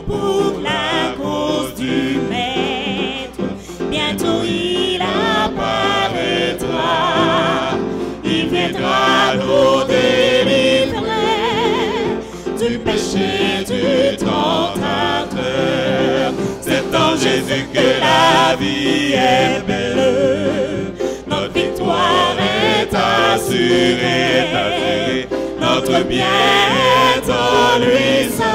pour la cause du Maître. Bientôt il apparaîtra, il viendra nous délivrer du péché du tentateur. C'est en Jésus que la vie est belle, notre victoire est assurée, notre bien est en lui seul.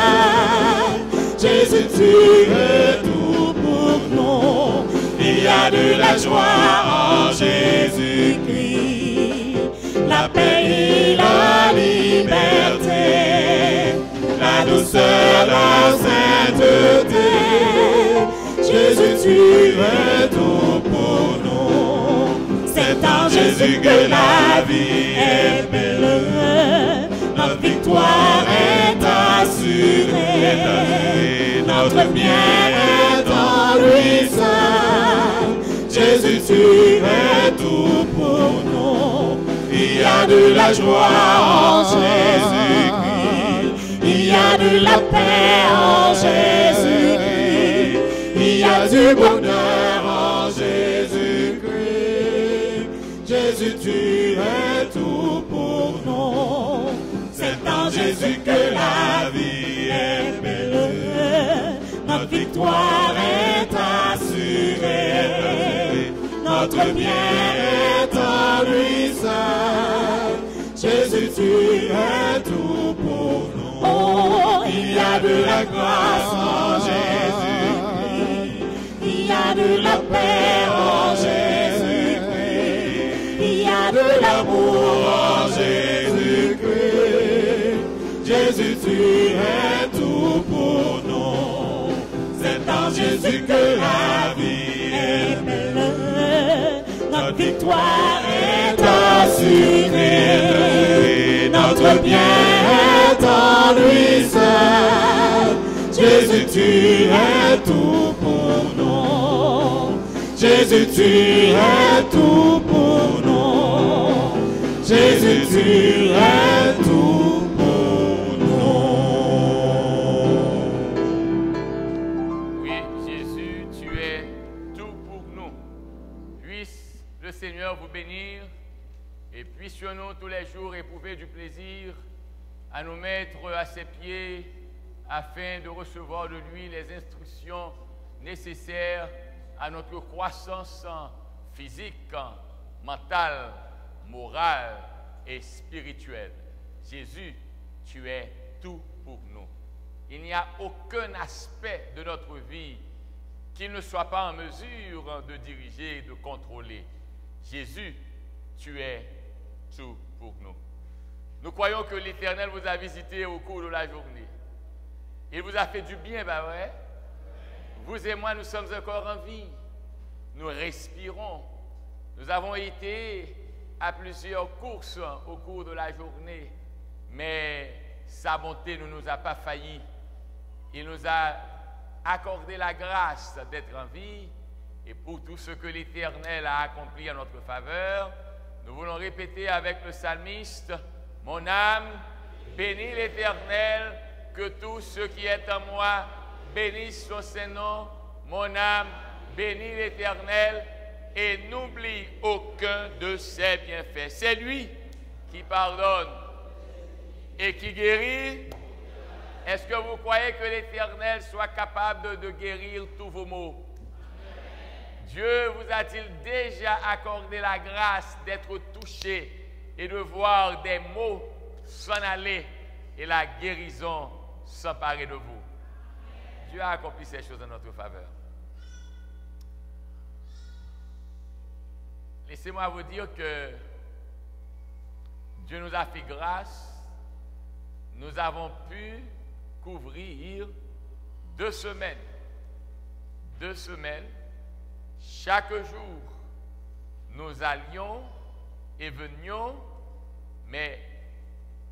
Jésus, tu es tout pour nous. Il y a de la joie en Jésus-Christ, la paix et la liberté, la douceur, la sainteté. Jésus, tu es tout pour nous. C'est en Jésus que la vie est belle, notre victoire est assurée, notre bien est en lui seul. Jésus, tu es tout pour nous. Il y a de la joie en Jésus-Christ, il y a de la paix en Jésus-Christ, il y a du bonheur en Jésus-Christ. Jésus, tu es tout pour nous. C'est en Jésus que la vie est belle, notre victoire est assurée, notre bien est en lui seul. Jésus, tu es tout pour nous. Oh, il y a de la grâce en Jésus-Christ, il y a de la paix en Jésus-Christ, il y a de l'amour en Jésus-Christ. Jésus, tu es tout pour nous. C'est en Jésus que la vie est belle, notre victoire est assurée, notre bien est en lui seul. Jésus, tu es tout pour nous. Jésus, tu es tout pour nous. Jésus, tu es tout pour nous. Oui, Jésus, tu es tout pour nous. Puisse le Seigneur vous bénir et puissions-nous tous les jours éprouver du plaisir à nous mettre à ses pieds afin de recevoir de lui les instructions nécessaires à notre croissance physique, mentale, morale et spirituelle. Jésus, tu es tout pour nous. Il n'y a aucun aspect de notre vie qu'il ne soit pas en mesure de diriger, de contrôler. Jésus, tu es tout pour nous. Nous croyons que l'Éternel vous a visité au cours de la journée. Il vous a fait du bien, ben vrai? Vous et moi, nous sommes encore en vie. Nous respirons. Nous avons été à plusieurs courses au cours de la journée, mais sa bonté ne nous a pas failli. Il nous a accordé la grâce d'être en vie, et pour tout ce que l'Éternel a accompli en notre faveur, nous voulons répéter avec le psalmiste: mon âme bénit l'Éternel, que tout ce qui est en moi bénisse son Saint-Nom. Mon âme bénit l'Éternel et n'oublie aucun de ses bienfaits. C'est lui qui pardonne et qui guérit. Est-ce que vous croyez que l'Éternel soit capable de guérir tous vos maux? Dieu vous a-t-il déjà accordé la grâce d'être touché et de voir des maux s'en aller et la guérison s'emparer de vous? Dieu a accompli ces choses en notre faveur. Laissez-moi vous dire que Dieu nous a fait grâce. Nous avons pu couvrir 2 semaines. 2 semaines. Chaque jour, nous allions et venions, mais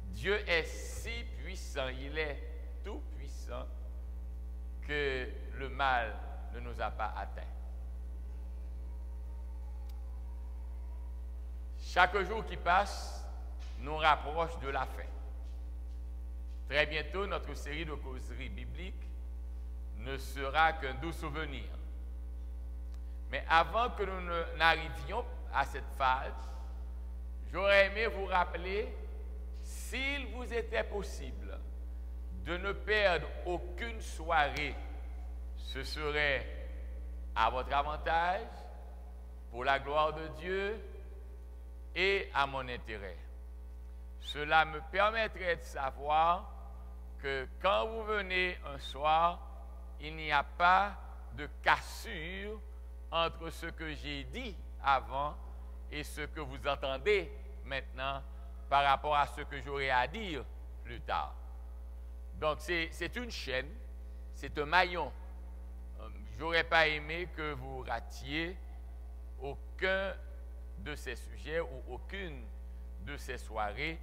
Dieu est si puissant, il est tout puissant, que le mal ne nous a pas atteints. Chaque jour qui passe nous rapproche de la fin. Très bientôt, notre série de causeries bibliques ne sera qu'un doux souvenir. Mais avant que nous n'arrivions à cette phase, j'aurais aimé vous rappeler, s'il vous était possible de ne perdre aucune soirée, ce serait à votre avantage, pour la gloire de Dieu et à mon intérêt. Cela me permettrait de savoir que quand vous venez un soir, il n'y a pas de cassure entre ce que j'ai dit avant et ce que vous entendez maintenant par rapport à ce que j'aurai à dire plus tard. Donc c'est une chaîne, c'est un maillon. Je n'aurais pas aimé que vous ratiez aucun de ces sujets ou aucune de ces soirées,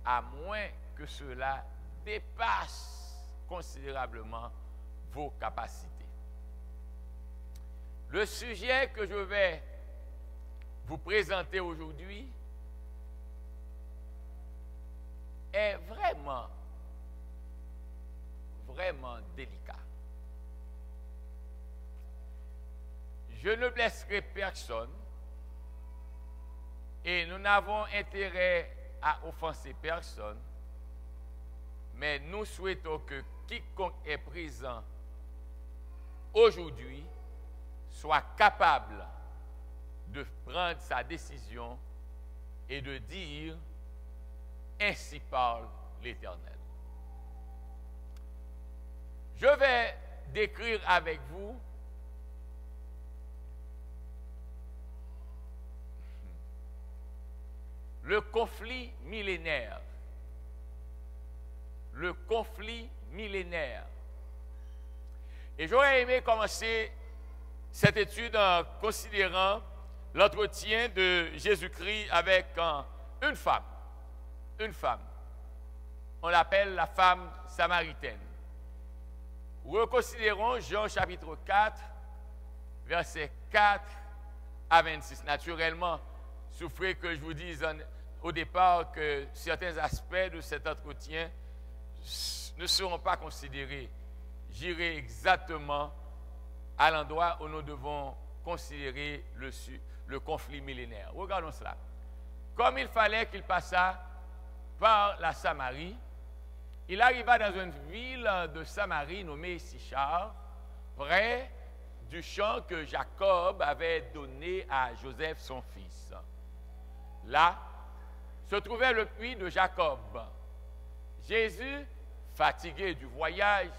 à moins que cela dépasse considérablement vos capacités. Le sujet que je vais vous présenter aujourd'hui est vraiment délicat. Je ne blesserai personne et nous n'avons intérêt à offenser personne, mais nous souhaitons que quiconque est présent aujourd'hui soit capable de prendre sa décision et de dire « Ainsi parle l'Éternel ». Je vais décrire avec vous le conflit millénaire. Le conflit millénaire. Et j'aurais aimé commencer cette étude en considérant l'entretien de Jésus-Christ avec une femme. Une femme. On l'appelle la femme samaritaine. Reconsidérons Jean chapitre 4, versets 4 à 26. Naturellement, souffrez que je vous dise au départ que certains aspects de cet entretien ne seront pas considérés. J'irai exactement à l'endroit où nous devons considérer le conflit millénaire. Regardons cela. Comme il fallait qu'il passât par la Samarie, il arriva dans une ville de Samarie nommée Sychar, près du champ que Jacob avait donné à Joseph son fils. Là se trouvait le puits de Jacob. Jésus, fatigué du voyage,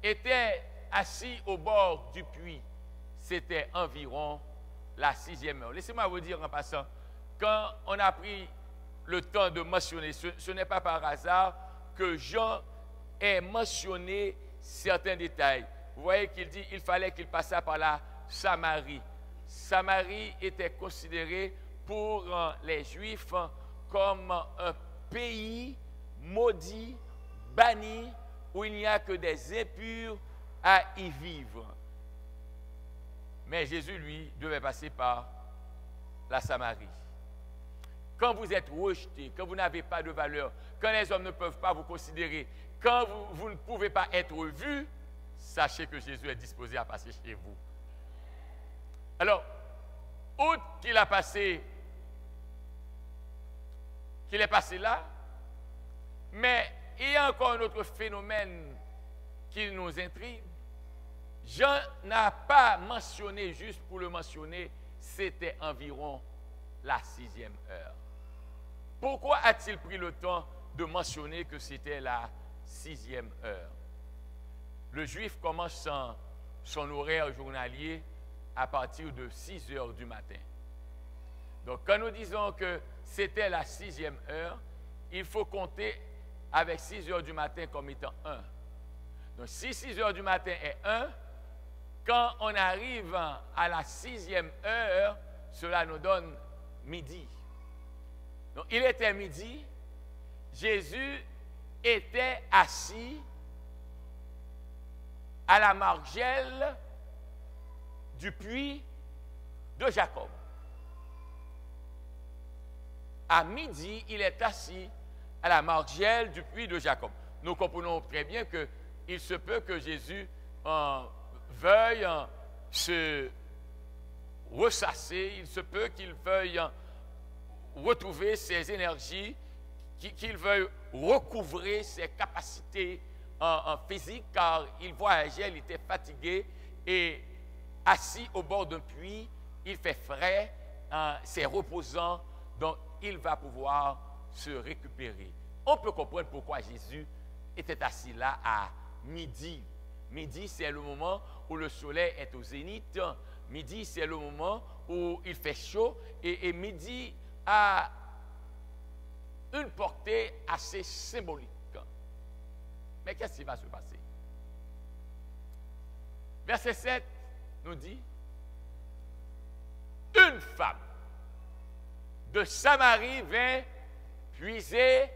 était assis au bord du puits. C'était environ la 6e heure. Laissez-moi vous dire en passant, quand on a pris le temps de mentionner, ce n'est pas par hasard que Jean ait mentionné certains détails. Vous voyez qu'il dit qu'il fallait qu'il passât par la Samarie. Samarie était considérée pour les Juifs comme un pays maudit, banni, où il n'y a que des impurs à y vivre. Mais Jésus, lui, devait passer par la Samarie. Quand vous êtes rejeté, quand vous n'avez pas de valeur, quand les hommes ne peuvent pas vous considérer, quand vous ne pouvez pas être vu, sachez que Jésus est disposé à passer chez vous. Alors, outre qu'il est passé là, mais il y a encore un autre phénomène qui nous intrigue. Jean n'a pas mentionné, juste pour le mentionner, c'était environ la 6e heure. Pourquoi a-t-il pris le temps de mentionner que c'était la 6e heure? Le Juif commence son horaire journalier à partir de 6 heures du matin. Donc, quand nous disons que c'était la 6e heure, il faut compter avec 6 heures du matin comme étant 1. Donc, si 6 heures du matin est 1, quand on arrive à la 6e heure, cela nous donne midi. Donc, il était midi, Jésus était assis à la margelle du puits de Jacob. À midi, il est assis à la margelle du puits de Jacob. Nous comprenons très bien qu'il se peut que Jésus veuille se ressasser, il se peut qu'il veuille retrouver ses énergies, qu'il veuille recouvrer ses capacités physiques, car il voyageait, il était fatigué, et assis au bord d'un puits, il fait frais, c'est reposant, donc il va pouvoir se récupérer. On peut comprendre pourquoi Jésus était assis là à midi. Midi, c'est le moment où le soleil est au zénith. Midi, c'est le moment où il fait chaud. Et midi a une portée assez symbolique. Mais qu'est-ce qui va se passer? Verset 7 nous dit, une femme de Samarie vint puiser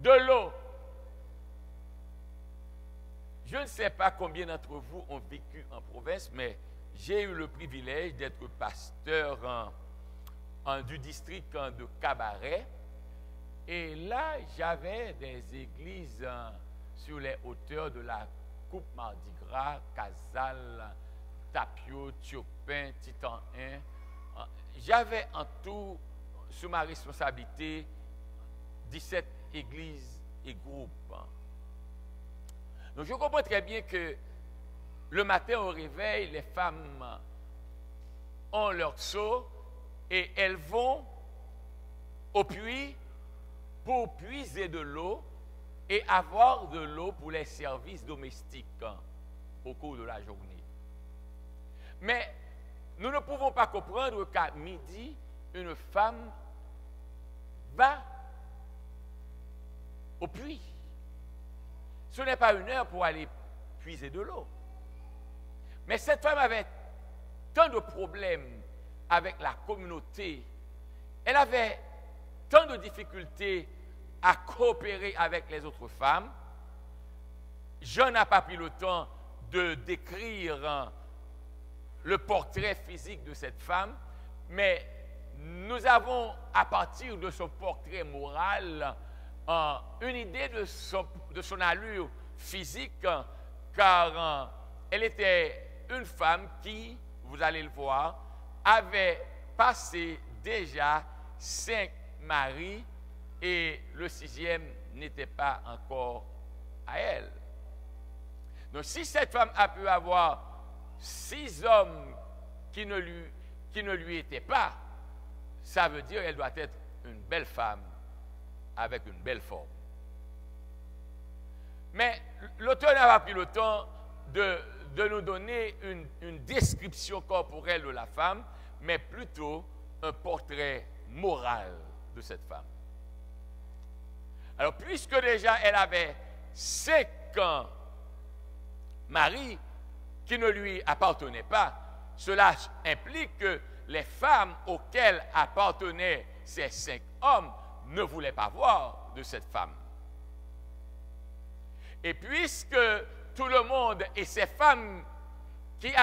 de l'eau. Je ne sais pas combien d'entre vous ont vécu en province, mais j'ai eu le privilège d'être pasteur du district de Cabaret. Et là, j'avais des églises sur les hauteurs de la Coupe Mardi Gras, Casal, Tapio, Turpin, Titan 1. J'avais en tout, sous ma responsabilité, 17 églises et groupes. Donc je comprends très bien que le matin au réveil, les femmes ont leur seau et elles vont au puits pour puiser de l'eau et avoir de l'eau pour les services domestiques au cours de la journée. Mais nous ne pouvons pas comprendre qu'à midi, une femme va au puits. Ce n'est pas une heure pour aller puiser de l'eau. Mais cette femme avait tant de problèmes avec la communauté. Elle avait tant de difficultés à coopérer avec les autres femmes. Je n'ai pas pris le temps de décrire le portrait physique de cette femme, mais nous avons, à partir de son portrait moral, une idée de son allure physique, car elle était une femme qui, vous allez le voir, avait passé déjà 5 maris et le 6e n'était pas encore à elle. Donc si cette femme a pu avoir 6 hommes qui ne lui étaient pas, ça veut dire qu'elle doit être une belle femme avec une belle forme. Mais l'auteur n'a pas pris le temps de nous donner une description corporelle de la femme, mais plutôt un portrait moral de cette femme. Alors, puisque déjà elle avait 5 maris qui ne lui appartenaient pas, cela implique que les femmes auxquelles appartenaient ces 5 hommes ne voulaient pas voir de cette femme. Et puisque tout le monde et ces femmes qui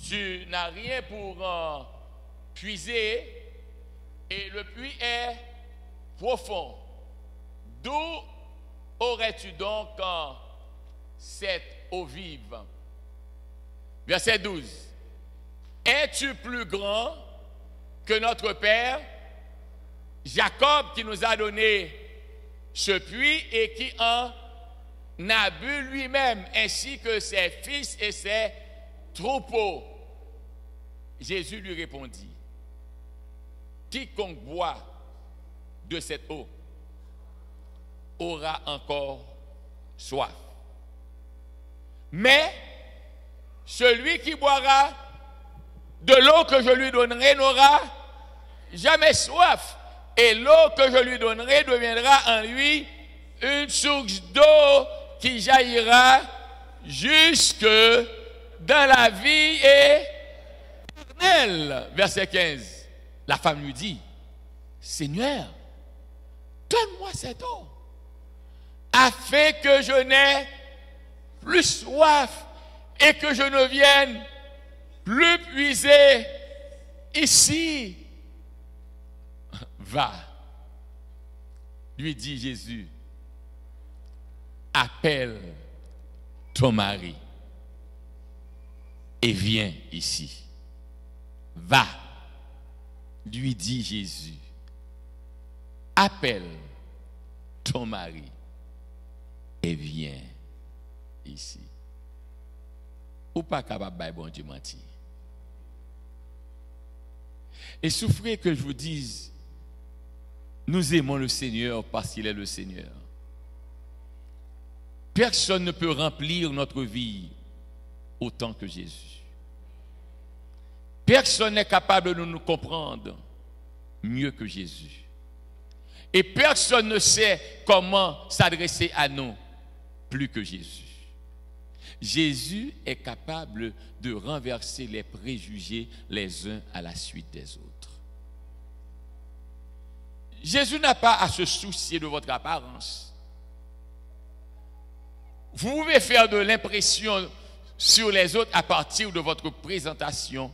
tu n'as rien pour puiser et le puits est profond. D'où aurais-tu donc cette eau vive? Verset 12. Es-tu plus grand que notre Père Jacob qui nous a donné ce puits et qui en a bu lui-même, ainsi que ses fils et ses troupeaux? Jésus lui répondit, quiconque boit de cette eau aura encore soif. Mais celui qui boira de l'eau que je lui donnerai n'aura jamais soif. Et l'eau que je lui donnerai deviendra en lui une source d'eau qui jaillira jusque dans la vie éternelle. Verset 15. La femme lui dit, Seigneur, donne-moi cette eau, afin que je n'ai plus soif et que je ne vienne plus puiser ici. Va, lui dit Jésus, appelle ton mari et viens ici. Va, lui dit Jésus, appelle ton mari et viens ici. Ou pas capable de bon Dieu mentir. Et souffrez que je vous dise, nous aimons le Seigneur parce qu'il est le Seigneur. Personne ne peut remplir notre vie autant que Jésus. Personne n'est capable de nous comprendre mieux que Jésus. Et personne ne sait comment s'adresser à nous plus que Jésus. Jésus est capable de renverser les préjugés les uns à la suite des autres. Jésus n'a pas à se soucier de votre apparence. Vous pouvez faire de l'impression sur les autres à partir de votre présentation.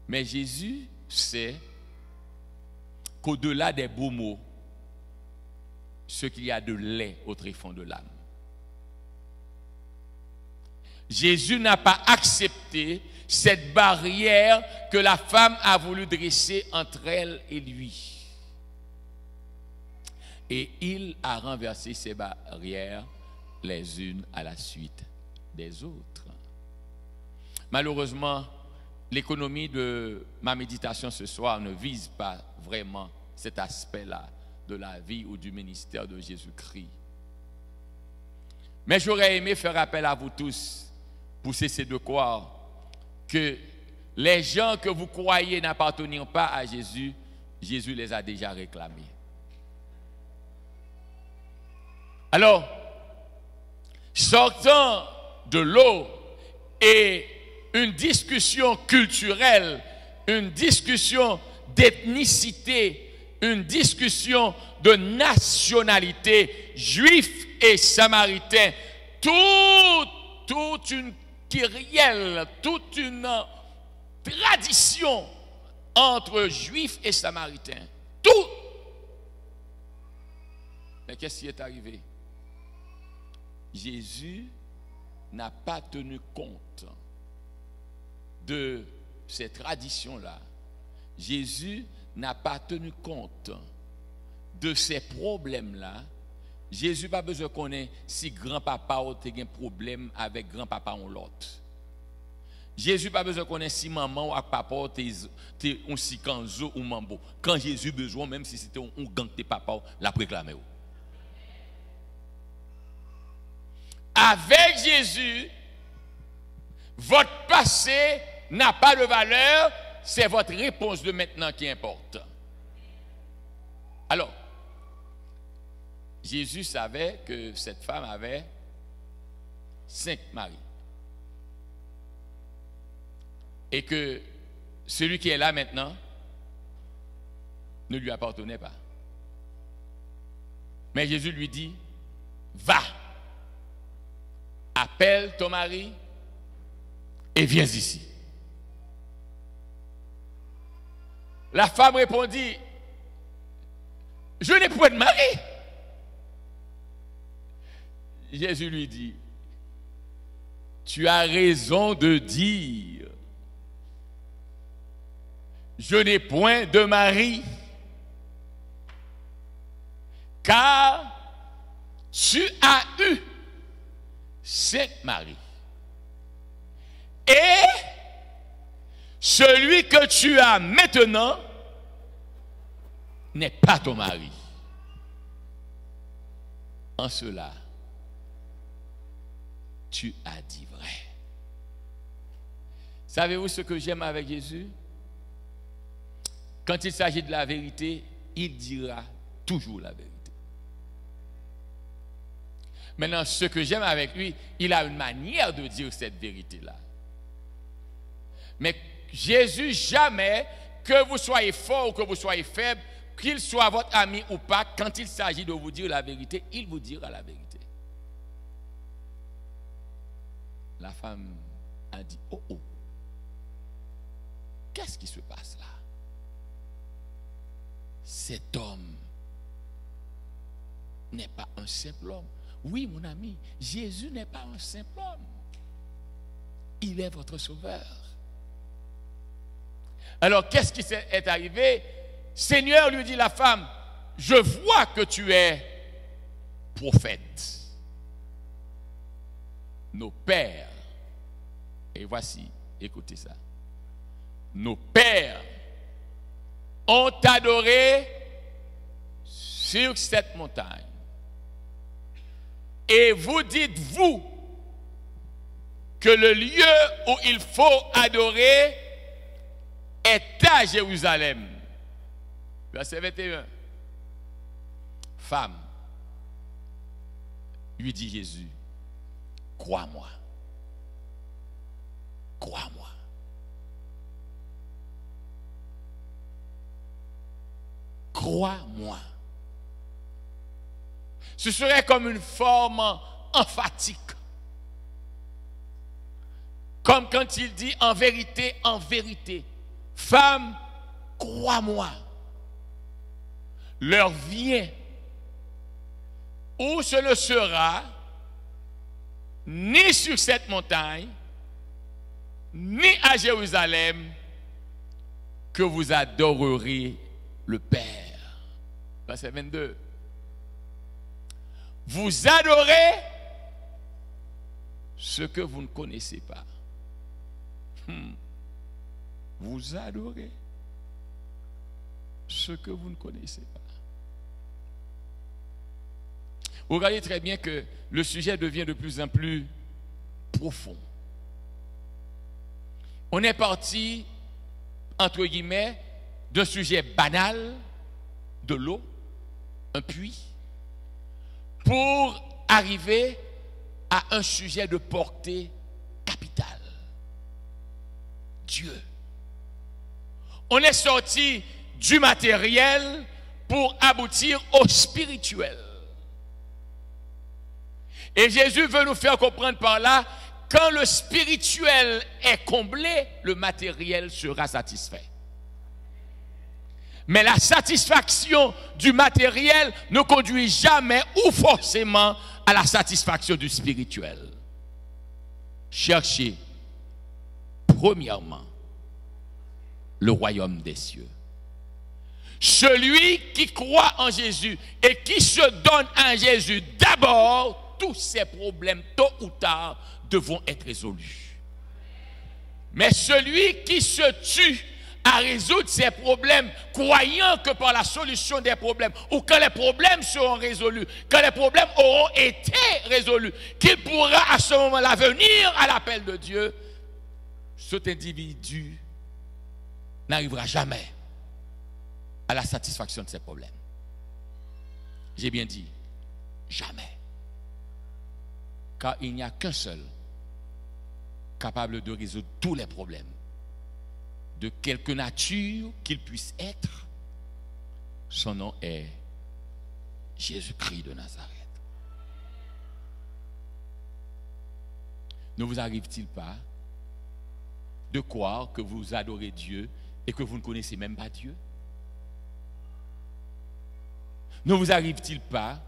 Mais Jésus sait qu'au-delà des beaux mots, ce qu'il y a de laid au tréfonds de l'âme. Jésus n'a pas accepté cette barrière que la femme a voulu dresser entre elle et lui. Et il a renversé ces barrières les unes à la suite des autres. Malheureusement, l'économie de ma méditation ce soir ne vise pas vraiment cet aspect-là de la vie ou du ministère de Jésus-Christ. Mais j'aurais aimé faire appel à vous tous pour cesser de croire que les gens que vous croyez n'appartenant pas à Jésus, Jésus les a déjà réclamés. Alors, sortant de l'eau et une discussion culturelle, une discussion d'ethnicité, une discussion de nationalité, juifs et samaritains, toute une kyrielle, toute une tradition entre juifs et samaritains. Tout. Mais qu'est-ce qui est arrivé? Jésus n'a pas tenu compte de ces traditions-là. Jésus n'a pas tenu compte de ces problèmes-là. Jésus n'a pas besoin de connaître si grand-papa a un problème avec grand-papa ou l'autre. Jésus n'a pas besoin de connaître si maman ou papa a un sikanzo ou mambo. Quand Jésus a besoin, même si c'était un gang de papa, l'a réclamé. Avec Jésus, votre passé n'a pas de valeur, c'est votre réponse de maintenant qui importe. Alors, Jésus savait que cette femme avait 5 maris. Et que celui qui est là maintenant ne lui appartenait pas. Mais Jésus lui dit, va, appelle ton mari et viens ici. La femme répondit, je n'ai point de mari. Jésus lui dit, tu as raison de dire, je n'ai point de mari, car tu as eu 5 maris. Et celui que tu as maintenant n'est pas ton mari. En cela, tu as dit vrai. Savez-vous ce que j'aime avec Jésus? Quand il s'agit de la vérité, il dira toujours la vérité. Maintenant, ce que j'aime avec lui, il a une manière de dire cette vérité-là. Mais Jésus, jamais, que vous soyez fort ou que vous soyez faible, qu'il soit votre ami ou pas, quand il s'agit de vous dire la vérité, il vous dira la vérité. La femme a dit, oh oh, qu'est-ce qui se passe là? Cet homme n'est pas un simple homme. Oui, mon ami, Jésus n'est pas un simple homme. Il est votre sauveur. Alors, qu'est-ce qui est arrivé? Seigneur, lui dit la femme, je vois que tu es prophète. Nos pères, et voici, écoutez ça, nos pères ont adoré sur cette montagne. Et vous dites-vous que le lieu où il faut adorer est à Jérusalem. Verset 21. Femme, lui dit Jésus, crois-moi. Crois-moi. Crois-moi. Ce serait comme une forme emphatique. Comme quand il dit en vérité, femme, crois-moi. L'heure vient où ce ne sera ni sur cette montagne, ni à Jérusalem que vous adorerez le Père. Verset 22. Vous adorez ce que vous ne connaissez pas. Vous adorez ce que vous ne connaissez pas. Vous regardez très bien que le sujet devient de plus en plus profond. On est parti, entre guillemets, d'un sujet banal, de l'eau, un puits, pour arriver à un sujet de portée capitale. Dieu. On est sorti du matériel pour aboutir au spirituel. Et Jésus veut nous faire comprendre par là, quand le spirituel est comblé, le matériel sera satisfait. Mais la satisfaction du matériel ne conduit jamais ou forcément à la satisfaction du spirituel. Cherchez premièrement le royaume des cieux. Celui qui croit en Jésus et qui se donne à Jésus d'abord, tous ses problèmes tôt ou tard devront être résolus. Mais celui qui se tue à résoudre ses problèmes, croyant que par la solution des problèmes, ou quand les problèmes seront résolus, quand les problèmes auront été résolus, qu'il pourra à ce moment-là venir à l'appel de Dieu, cet individu n'arrivera jamais à la satisfaction de ses problèmes. J'ai bien dit, jamais. Car il n'y a qu'un seul capable de résoudre tous les problèmes, de quelque nature qu'il puisse être. Son nom est Jésus-Christ de Nazareth. Ne vous arrive-t-il pas de croire que vous adorez Dieu et que vous ne connaissez même pas Dieu? Ne vous arrive-t-il pas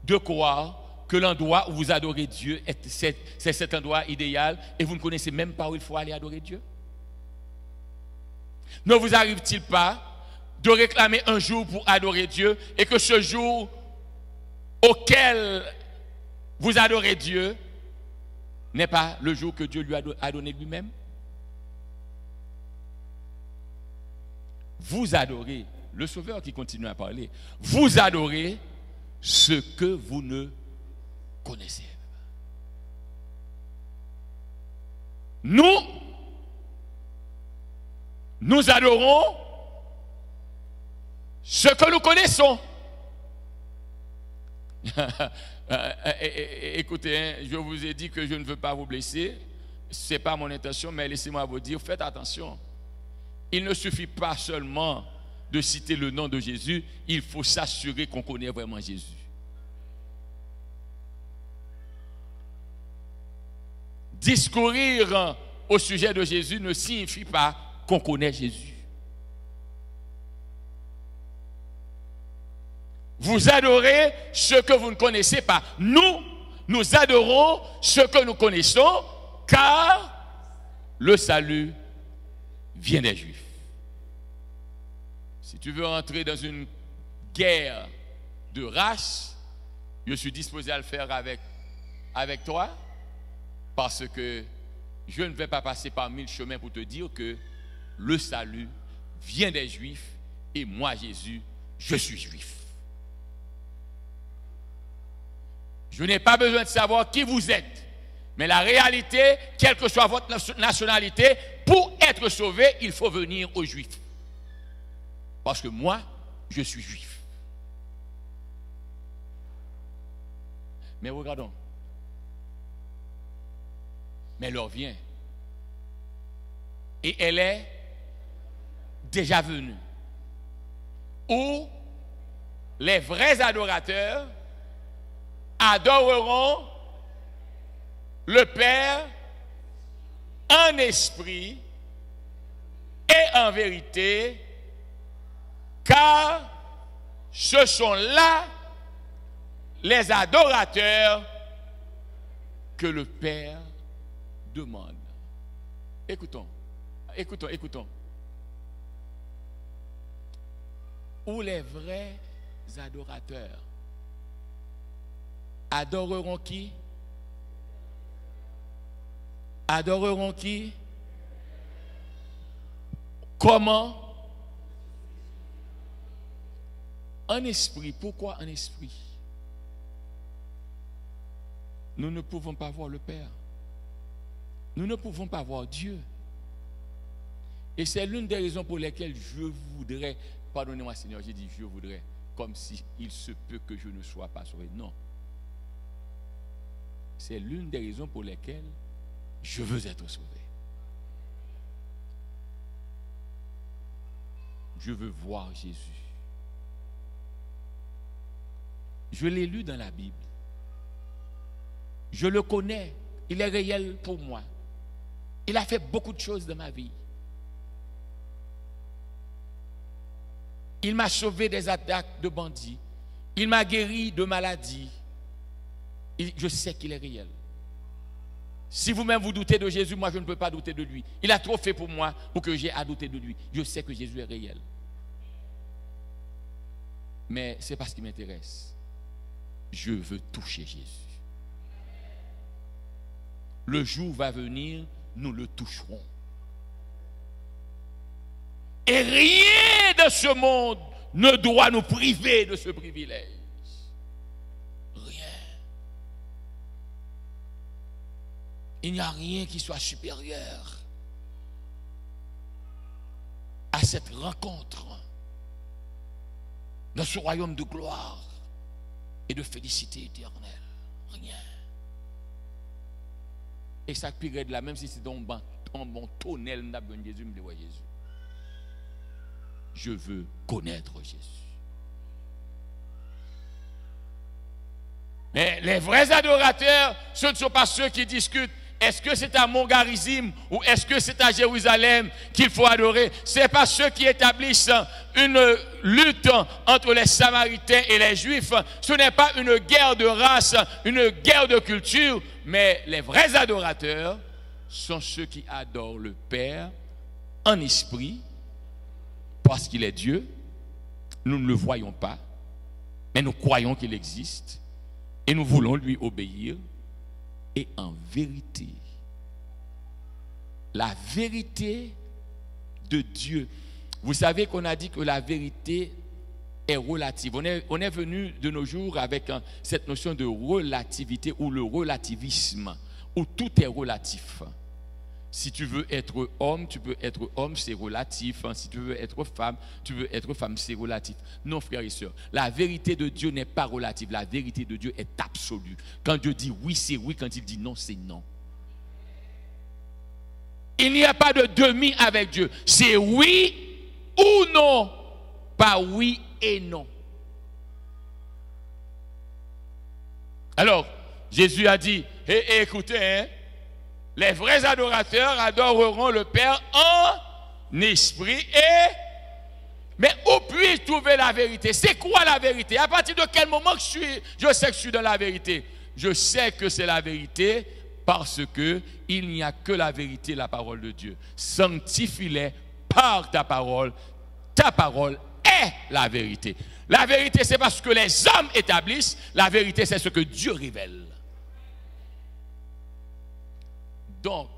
de croire que l'endroit où vous adorez Dieu, c'est cet endroit idéal et vous ne connaissez même pas où il faut aller adorer Dieu? Ne vous arrive-t-il pas de réclamer un jour pour adorer Dieu et que ce jour auquel vous adorez Dieu n'est pas le jour que Dieu lui a donné lui-même? Vous adorez, le Sauveur qui continue à parler, vous adorez ce que vous ne connaissez pas. Nous adorons ce que nous connaissons. Écoutez, je vous ai dit que je ne veux pas vous blesser. Ce n'est pas mon intention, mais laissez-moi vous dire, faites attention. Il ne suffit pas seulement de citer le nom de Jésus, il faut s'assurer qu'on connaît vraiment Jésus. Discourir au sujet de Jésus ne signifie pas qu'on connaît Jésus. Vous adorez ce que vous ne connaissez pas. Nous adorons ce que nous connaissons, car le salut vient des Juifs. Si tu veux entrer dans une guerre de race, je suis disposé à le faire avec toi, parce que je ne vais pas passer par 1000 chemins pour te dire que le salut vient des Juifs et moi, Jésus, je suis juif. Je n'ai pas besoin de savoir qui vous êtes, mais la réalité, quelle que soit votre nationalité, pour être sauvé, il faut venir aux Juifs. Parce que moi, je suis juif. Mais regardons. Mais l'heure vient. Et elle est déjà venue. Où les vrais adorateurs adoreront le Père en esprit et en vérité, car ce sont là les adorateurs que le Père demande. Écoutons. Où les vrais adorateurs adoreront qui? Adoreront qui? Comment? En esprit. Pourquoi en esprit? Nous ne pouvons pas voir le Père. Nous ne pouvons pas voir Dieu. Et c'est l'une des raisons pour lesquelles je voudrais, pardonnez-moi Seigneur, j'ai dit je voudrais, comme si il se peut que je ne sois pas sauvé. Non. C'est l'une des raisons pour lesquelles je veux être sauvé. Je veux voir Jésus. Je l'ai lu dans la Bible. Je le connais. Il est réel pour moi. Il a fait beaucoup de choses dans ma vie. Il m'a sauvé des attaques de bandits. Il m'a guéri de maladies. Je sais qu'il est réel. Si vous-même vous doutez de Jésus, moi je ne peux pas douter de lui. Il a trop fait pour moi pour que j'ai à douter de lui. Je sais que Jésus est réel. Mais c'est pas ce qui m'intéresse. Je veux toucher Jésus. Le jour va venir, nous le toucherons. Et rien de ce monde ne doit nous priver de ce privilège. Rien. Il n'y a rien qui soit supérieur à cette rencontre dans ce royaume de gloire et de félicité éternelle. Rien. Et ça pirait de là, même si c'est dans mon tonnel, n'a besoin de Jésus, me dit, ouais, Jésus. Je veux connaître Jésus. Mais les vrais adorateurs, ce ne sont pas ceux qui discutent est-ce que c'est à Mont-Garizim ou est-ce que c'est à Jérusalem qu'il faut adorer? Ce n'est pas ceux qui établissent une lutte entre les Samaritains et les Juifs. Ce n'est pas une guerre de race, une guerre de culture, mais les vrais adorateurs sont ceux qui adorent le Père en esprit, parce qu'il est Dieu. Nous ne le voyons pas, mais nous croyons qu'il existe et nous voulons lui obéir. Et en vérité, la vérité de Dieu. Vous savez qu'on a dit que la vérité est relative. On est venu de nos jours avec cette notion de relativité ou le relativisme, où tout est relatif. Si tu veux être homme, tu peux être homme, c'est relatif. Si tu veux être femme, tu veux être femme, c'est relatif. Non, frères et sœurs, la vérité de Dieu n'est pas relative. La vérité de Dieu est absolue. Quand Dieu dit oui, c'est oui. Quand il dit non, c'est non. Il n'y a pas de demi avec Dieu. C'est oui ou non. Pas oui et non. Alors, Jésus a dit, écoutez, hein, les vrais adorateurs adoreront le Père en esprit et... Mais où puis-je trouver la vérité? C'est quoi la vérité? À partir de quel moment je sais que je suis dans la vérité? Je sais que c'est la vérité parce que il n'y a que la vérité, la parole de Dieu. Sanctifie-les par ta parole. Ta parole est la vérité. La vérité, c'est pas ce que les hommes établissent. La vérité, c'est ce que Dieu révèle. Donc,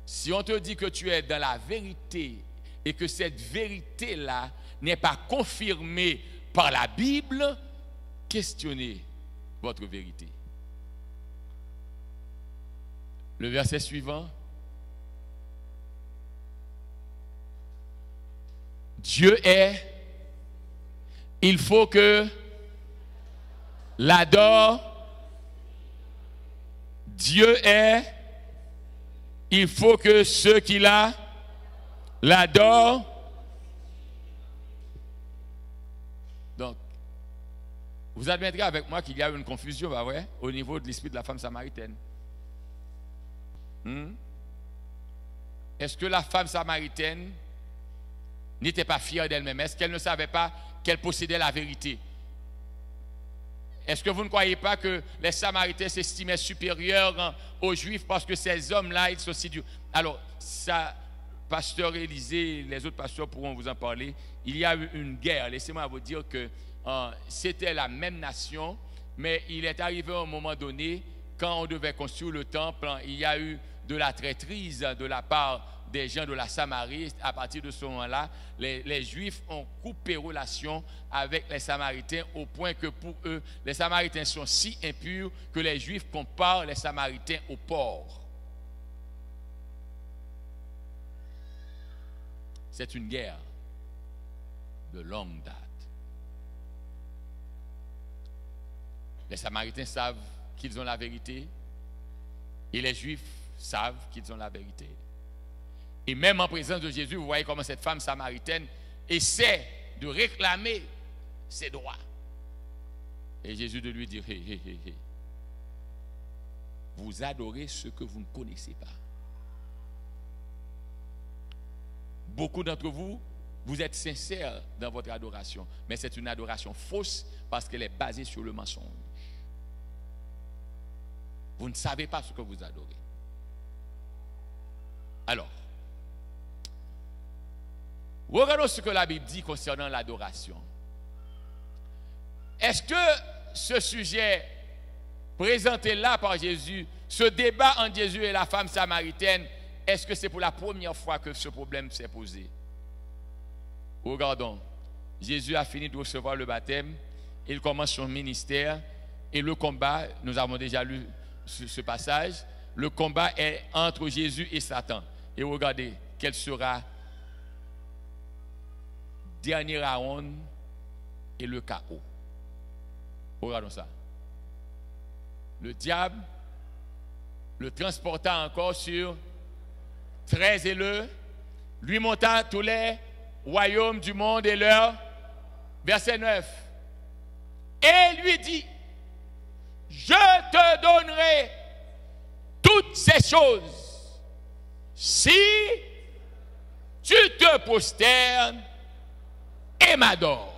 si on te dit que tu es dans la vérité et que cette vérité-là n'est pas confirmée par la Bible, questionnez votre vérité. Le verset suivant. Dieu est, il faut que l'adore. Dieu est, il faut que ceux qui l'adorent. Donc, vous admettrez avec moi qu'il y a une confusion, bah ouais, au niveau de l'esprit de la femme samaritaine. Est-ce que la femme samaritaine n'était pas fière d'elle-même? Est-ce qu'elle ne savait pas qu'elle possédait la vérité? Est-ce que vous ne croyez pas que les Samaritains s'estimaient supérieurs aux Juifs parce que ces hommes-là, ils sont si durs? Alors, ça, pasteur Élisée, les autres pasteurs pourront vous en parler. Il y a eu une guerre. Laissez-moi vous dire que c'était la même nation, mais il est arrivé à un moment donné, quand on devait construire le temple, il y a eu de la traîtrise de la part des gens de la Samarie. À partir de ce moment-là, les Juifs ont coupé relation avec les Samaritains au point que pour eux, les Samaritains sont si impurs que les Juifs comparent les Samaritains aux porcs. C'est une guerre de longue date. Les Samaritains savent qu'ils ont la vérité et les Juifs savent qu'ils ont la vérité. Et même en présence de Jésus, vous voyez comment cette femme samaritaine essaie de réclamer ses droits. Et Jésus de lui dire, vous adorez ce que vous ne connaissez pas. Beaucoup d'entre vous, vous êtes sincères dans votre adoration, mais c'est une adoration fausse parce qu'elle est basée sur le mensonge. Vous ne savez pas ce que vous adorez. Alors, regardons ce que la Bible dit concernant l'adoration. Est-ce que ce sujet présenté là par Jésus, ce débat entre Jésus et la femme samaritaine, est-ce que c'est pour la première fois que ce problème s'est posé? Regardons. Jésus a fini de recevoir le baptême, il commence son ministère et le combat, nous avons déjà lu ce passage, le combat est entre Jésus et Satan. Et regardez, quel sera dernier round et le chaos. Regardons ça. Le diable le transporta encore sur 13 éleux, lui monta tous les royaumes du monde et leur, verset 9, et lui dit, je te donnerai toutes toutes ces choses, si tu te prosternes et m'adores.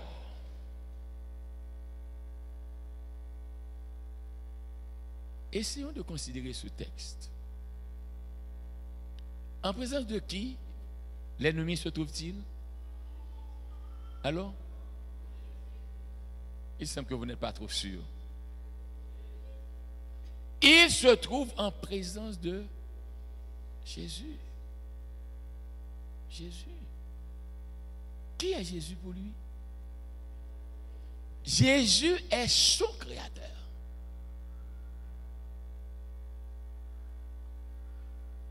Essayons de considérer ce texte. En présence de qui l'ennemi se trouve-t-il? Alors, il semble que vous n'êtes pas trop sûr. Il se trouve en présence de Jésus. Jésus. Qui est Jésus pour lui? Jésus est son créateur.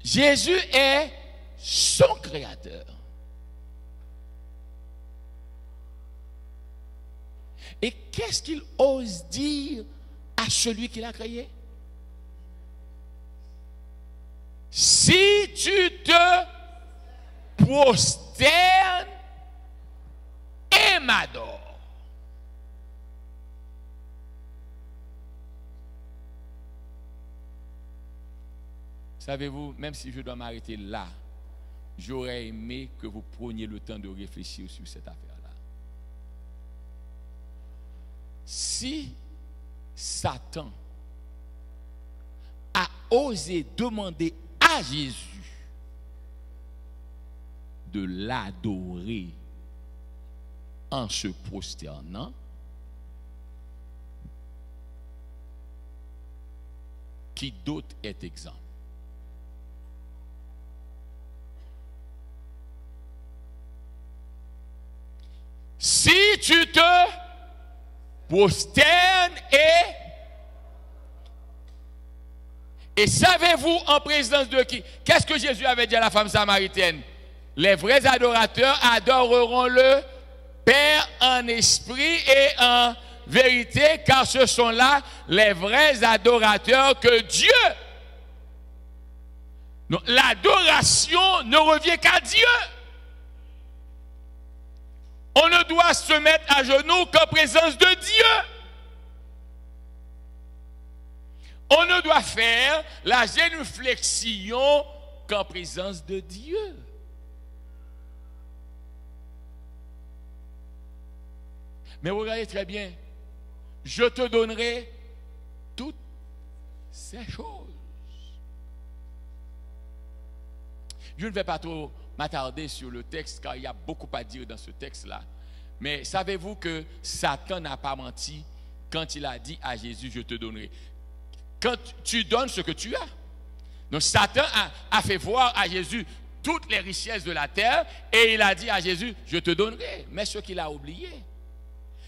Jésus est son créateur. Et qu'est-ce qu'il ose dire à celui qui l'a créé? Si tu te prosternes et m'adores. Savez-vous, même si je dois m'arrêter là, j'aurais aimé que vous preniez le temps de réfléchir sur cette affaire-là. Si Satan a osé demander à Jésus de l'adorer en se prosternant, qui d'autre est exempt? Si tu te prosternes et savez-vous en présence de qui? Qu'est-ce que Jésus avait dit à la femme samaritaine? Les vrais adorateurs adoreront le Père en esprit et en vérité, car ce sont là les vrais adorateurs que Dieu. Donc, l'adoration ne revient qu'à Dieu. On ne doit se mettre à genoux qu'en présence de Dieu. On ne doit faire la génuflexion qu'en présence de Dieu. Mais regardez très bien. Je te donnerai toutes ces choses. Je ne vais pas trop m'attarder sur le texte car il y a beaucoup à dire dans ce texte-là. Mais savez-vous que Satan n'a pas menti quand il a dit à Jésus, je te donnerai. Quand tu donnes ce que tu as. Donc Satan a fait voir à Jésus toutes les richesses de la terre et il a dit à Jésus, je te donnerai. Mais ce qu'il a oublié,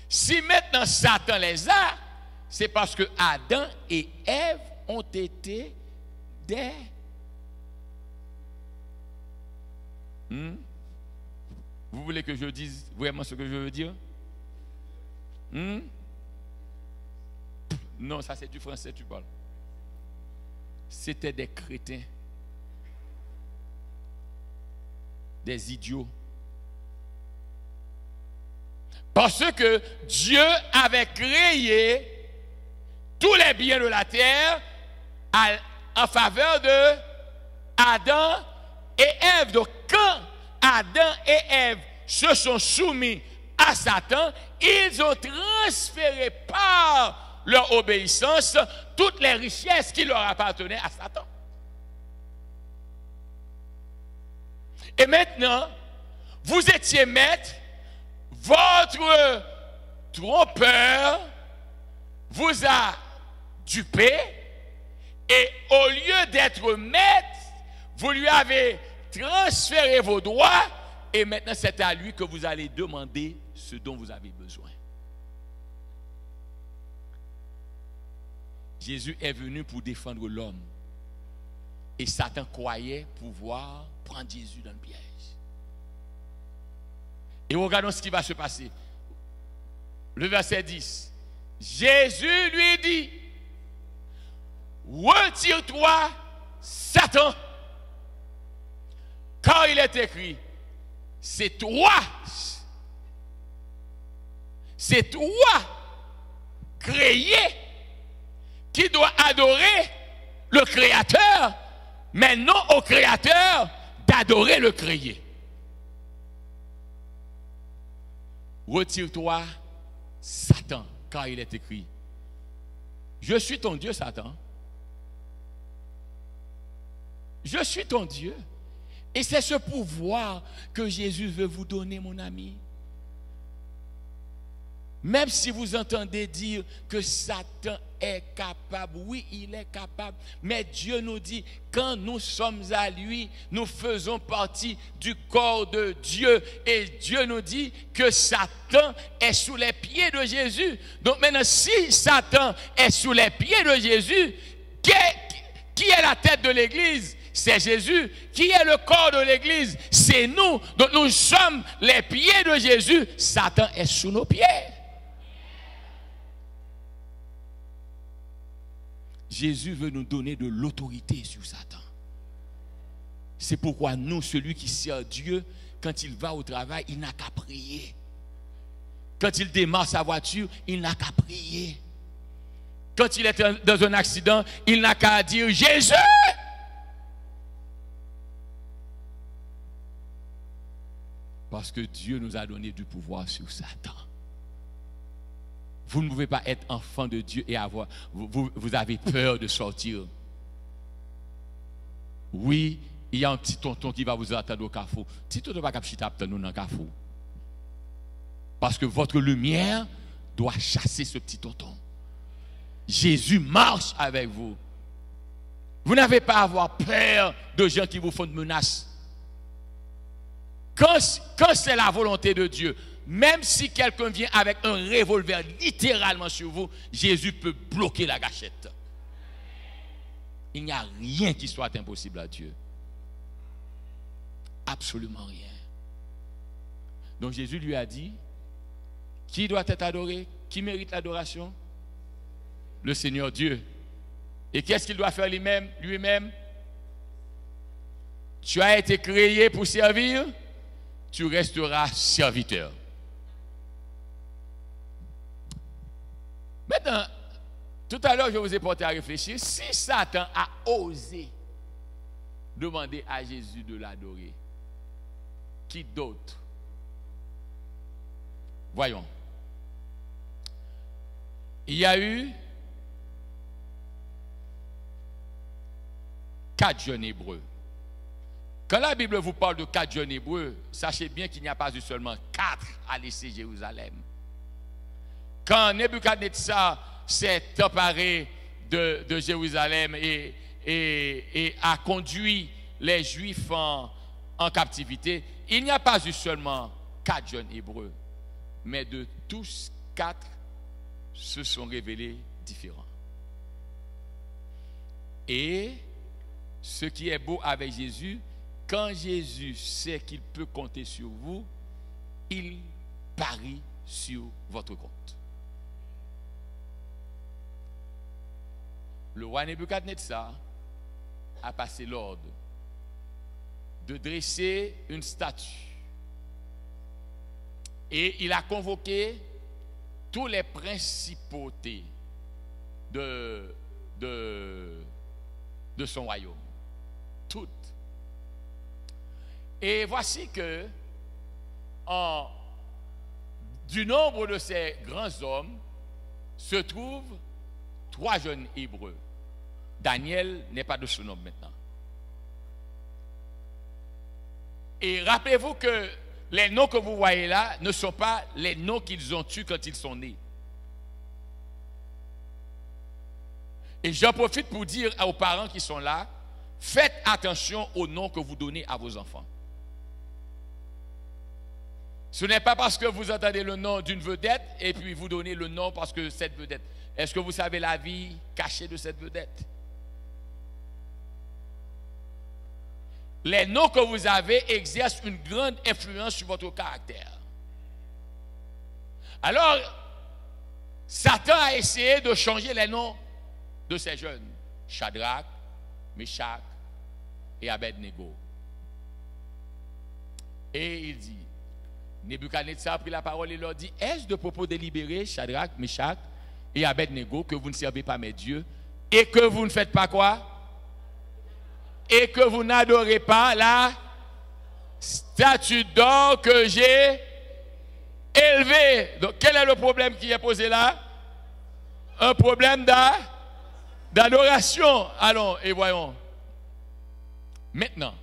si maintenant Satan les a, c'est parce que Adam et Ève ont été des... Vous voulez que je dise vraiment ce que je veux dire? Non, ça c'est du français, tu parles. C'était des crétins, des idiots. Parce que Dieu avait créé tous les biens de la terre en faveur de Adam et Ève. Donc quand Adam et Ève se sont soumis à Satan, ils ont transféré par leur obéissance toutes les richesses qui leur appartenaient à Satan. Et maintenant, vous étiez maître, votre trompeur vous a dupé, et au lieu d'être maître, vous lui avez transféré vos droits, et maintenant c'est à lui que vous allez demander ce dont vous avez besoin. Jésus est venu pour défendre l'homme. Et Satan croyait pouvoir prendre Jésus dans le piège. Et regardons ce qui va se passer. Le verset 10. Jésus lui dit, retire-toi, Satan, car il est écrit, c'est toi créé, qui doit adorer le Créateur, mais non au Créateur d'adorer le créé. Retire-toi, Satan, car il est écrit, je suis ton Dieu, Satan. Je suis ton Dieu. Et c'est ce pouvoir que Jésus veut vous donner, mon ami. Même si vous entendez dire que Satan est capable, oui, il est capable, mais Dieu nous dit, quand nous sommes à lui, nous faisons partie du corps de Dieu. Et Dieu nous dit que Satan est sous les pieds de Jésus. Donc maintenant, si Satan est sous les pieds de Jésus, qui est la tête de l'Église? C'est Jésus. Qui est le corps de l'Église? C'est nous. Donc nous sommes les pieds de Jésus. Satan est sous nos pieds. Jésus veut nous donner de l'autorité sur Satan. C'est pourquoi nous, celui qui sert Dieu, quand il va au travail, il n'a qu'à prier. Quand il démarre sa voiture, il n'a qu'à prier. Quand il est dans un accident, il n'a qu'à dire Jésus. Parce que Dieu nous a donné du pouvoir sur Satan. Vous ne pouvez pas être enfant de Dieu et avoir, vous avez peur de sortir. Oui, il y a un petit tonton qui va vous attendre au carrefour. Si tonton va capter nous dans le carrefour. Parce que votre lumière doit chasser ce petit tonton. Jésus marche avec vous. Vous n'avez pas à avoir peur de gens qui vous font de menaces. Quand c'est la volonté de Dieu, même si quelqu'un vient avec un revolver littéralement sur vous, Jésus peut bloquer la gâchette. Il n'y a rien qui soit impossible à Dieu. Absolument rien. Donc Jésus lui a dit, qui doit être adoré? Qui mérite l'adoration? Le Seigneur Dieu. Et qu'est-ce qu'il doit faire lui-même? Tu as été créé pour servir, tu resteras serviteur. Maintenant, tout à l'heure, je vous ai porté à réfléchir, si Satan a osé demander à Jésus de l'adorer, qui d'autre? Voyons. Il y a eu 4 jeunes hébreux. Quand la Bible vous parle de 4 jeunes hébreux, sachez bien qu'il n'y a pas eu seulement 4 à laisser Jérusalem. Quand Nebuchadnezzar s'est emparé de Jérusalem et a conduit les Juifs en captivité, il n'y a pas eu seulement 4 jeunes hébreux, mais de tous 4 se sont révélés différents. Et ce qui est beau avec Jésus, quand Jésus sait qu'il peut compter sur vous, il parie sur votre compte. Le roi Nebuchadnezzar a passé l'ordre de dresser une statue. Et il a convoqué tous les principautés de son royaume. Toutes. Et voici que du nombre de ces grands hommes se trouvent 3 jeunes hébreux. Daniel n'est pas de ce nombre maintenant. Et rappelez-vous que les noms que vous voyez là ne sont pas les noms qu'ils ont eus quand ils sont nés. Et j'en profite pour dire aux parents qui sont là, faites attention aux noms que vous donnez à vos enfants. Ce n'est pas parce que vous entendez le nom d'une vedette et puis vous donnez le nom parce que cette vedette. Est-ce que vous savez la vie cachée de cette vedette? Les noms que vous avez exercent une grande influence sur votre caractère. Alors, Satan a essayé de changer les noms de ces jeunes. Shadrach, Meshach et Abednego. Et il dit, Nebuchadnezzar a pris la parole et leur dit, est-ce de propos délibérés, Shadrach, Meshach et Abednego, que vous ne servez pas mes dieux et que vous ne faites pas quoi? et que vous n'adorez pas la statue d'or que j'ai élevée. Donc, quel est le problème qui est posé là? Un problème d'adoration. Allons et voyons. Maintenant,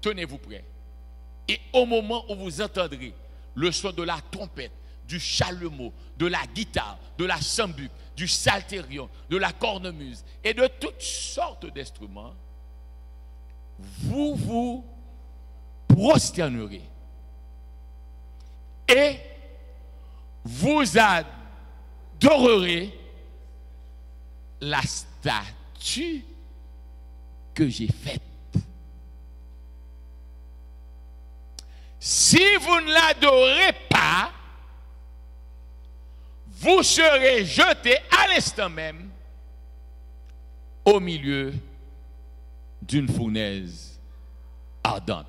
tenez-vous prêts. Et au moment où vous entendrez le son de la trompette, du chalumeau, de la guitare, de la sambuc, du psalterion, de la cornemuse et de toutes sortes d'instruments, vous vous prosternerez et vous adorerez la statue que j'ai faite. Si vous ne l'adorez pas, vous serez jetés à l'instant même au milieu d'une fournaise ardente.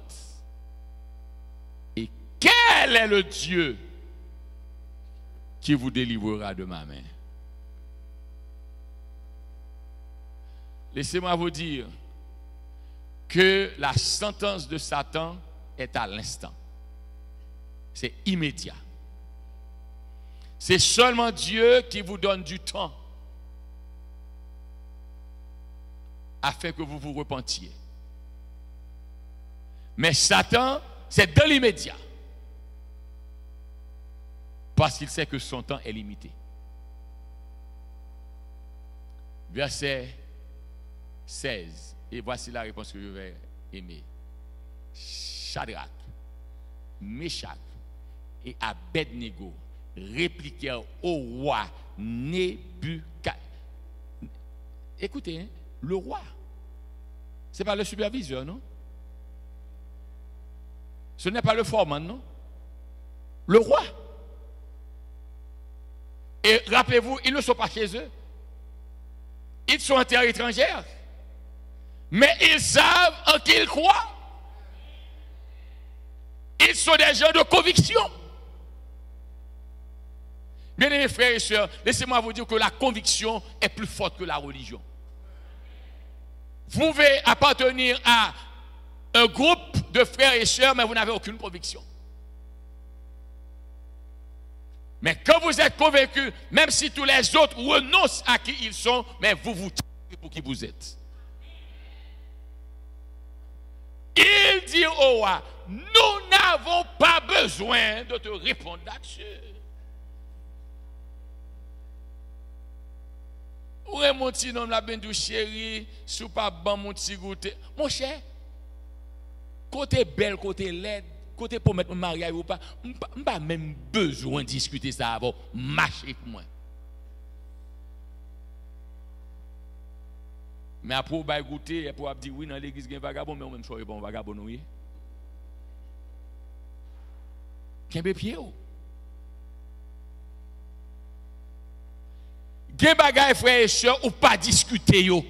Et quel est le Dieu qui vous délivrera de ma main? Laissez-moi vous dire que la sentence de Satan est à l'instant. C'est immédiat. C'est seulement Dieu qui vous donne du temps afin que vous vous repentiez. Mais Satan, c'est dans l'immédiat. Parce qu'il sait que son temps est limité. Verset 16. Et voici la réponse que je vais aimer. Shadrach, Meshach et Abednego répliquèrent au roi Nebuchadnezzar. Écoutez, hein, le roi, ce n'est pas le superviseur, non? Ce n'est pas le foreman, non? Le roi. Et rappelez-vous, ils ne sont pas chez eux. Ils sont en terre étrangère. Mais ils savent en qui ils croient. Ils sont des gens de conviction. Bien-aimés frères et sœurs, laissez-moi vous dire que la conviction est plus forte que la religion. Vous pouvez appartenir à un groupe de frères et sœurs, mais vous n'avez aucune conviction. Mais quand vous êtes convaincu, même si tous les autres renoncent à qui ils sont, mais vous vous tirez pour qui vous êtes. Il dit au roi, nous n'avons pas besoin de te répondre là-dessus. Où est mon petit nom, la bendou chérie, sous pas ban mon petit goûter. Mon cher, côté belle, côté laide, côté pour mettre mon mariage ou pas, je n'ai pas même besoin de discuter ça avant, marcher pour moi. Mais après, on va goûter, et pour dire oui, dans l'église, il y a un vagabond, mais on même choix, bon vagabond, oui. Qu'un peu pied, ou? Gen bagay frères et sœurs ou pas discuter yo.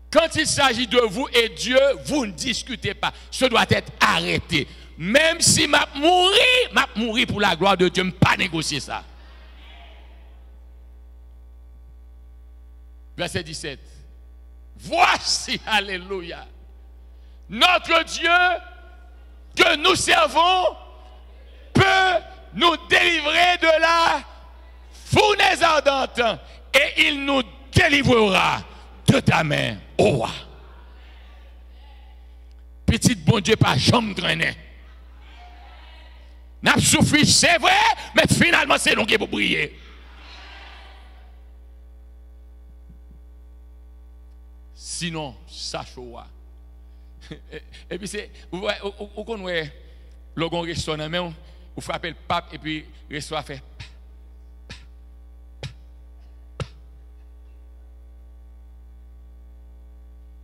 Quand il s'agit de vous et Dieu, vous ne discutez pas. Ce doit être arrêté. Même si m'a mouri pour la gloire de Dieu, je ne pas négocier ça. Verset 17. Voici, alléluia, notre Dieu que nous servons peut nous délivrer de la fournaise ardente et il nous délivrera de ta main, ô roi. Petit bon Dieu, pas jamais traîner. N'a pas souffert, c'est vrai, mais finalement c'est nous qui pour briller. Sinon, ça choua. Et puis c'est, vous connaissez le grand restaurant, vous frappez le pape et puis le restaurant fait.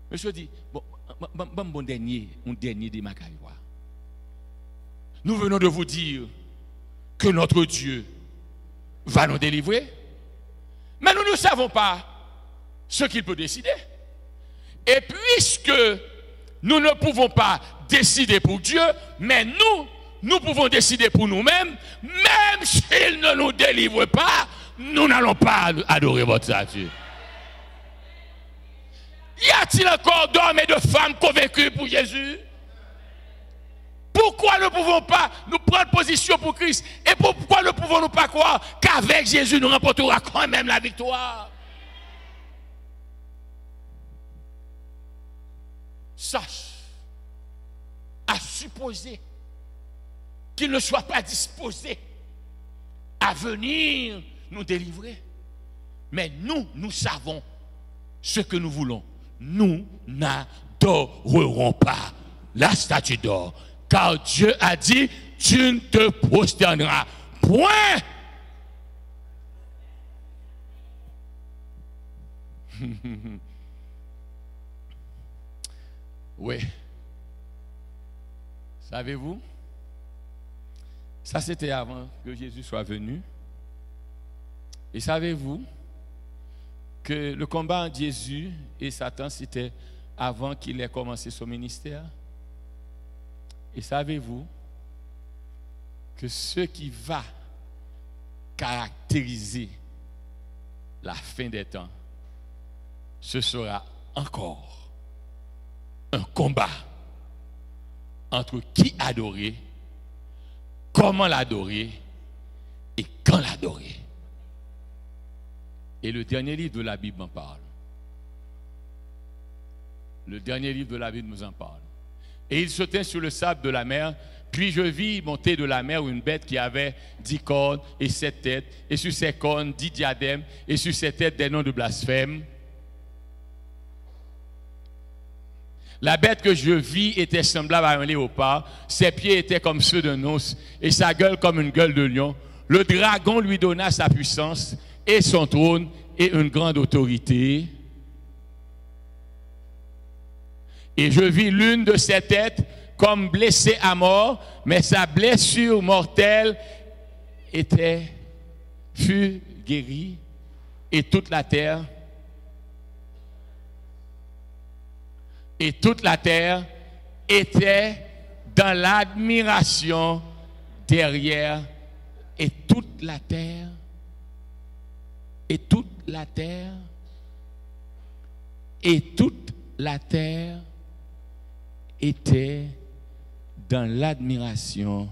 Monsieur dit, bon dernier de ma carrière. Nous venons de vous dire que notre Dieu va nous délivrer, mais nous ne savons pas ce qu'il peut décider. Et puisque nous ne pouvons pas décider pour Dieu, mais nous pouvons décider pour nous-mêmes, même s'il ne nous délivre pas, nous n'allons pas adorer votre statue. Y a-t-il encore d'hommes et de femmes convaincus pour Jésus? Pourquoi ne pouvons pas nous prendre position pour Christ? Et pourquoi ne pouvons-nous pas croire qu'avec Jésus nous remporterons quand même la victoire? Sache, à supposer qu'il ne soit pas disposé à venir nous délivrer. Mais nous savons ce que nous voulons. Nous n'adorerons pas la statue d'or. Car Dieu a dit, tu ne te prosterneras point. Oui. Savez-vous? Ça, c'était avant que Jésus soit venu. Et savez-vous que le combat entre Jésus et Satan, c'était avant qu'il ait commencé son ministère? Et savez-vous que ce qui va caractériser la fin des temps, ce sera encore un combat entre qui adorer, comment l'adorer et quand l'adorer. Et le dernier livre de la Bible en parle. Le dernier livre de la Bible nous en parle. Et il sautait sur le sable de la mer. Puis je vis monter de la mer une bête qui avait 10 cornes et 7 têtes. Et sur ses cornes 10 diadèmes. Et sur ses têtes des noms de blasphème. La bête que je vis était semblable à un léopard. Ses pieds étaient comme ceux d'un ours. Et sa gueule comme une gueule de lion. Le dragon lui donna sa puissance et son trône et une grande autorité. Et je vis l'une de ses têtes comme blessée à mort, mais sa blessure mortelle fut guérie, et toute la terre était dans l'admiration derrière, et toute la terre était dans l'admiration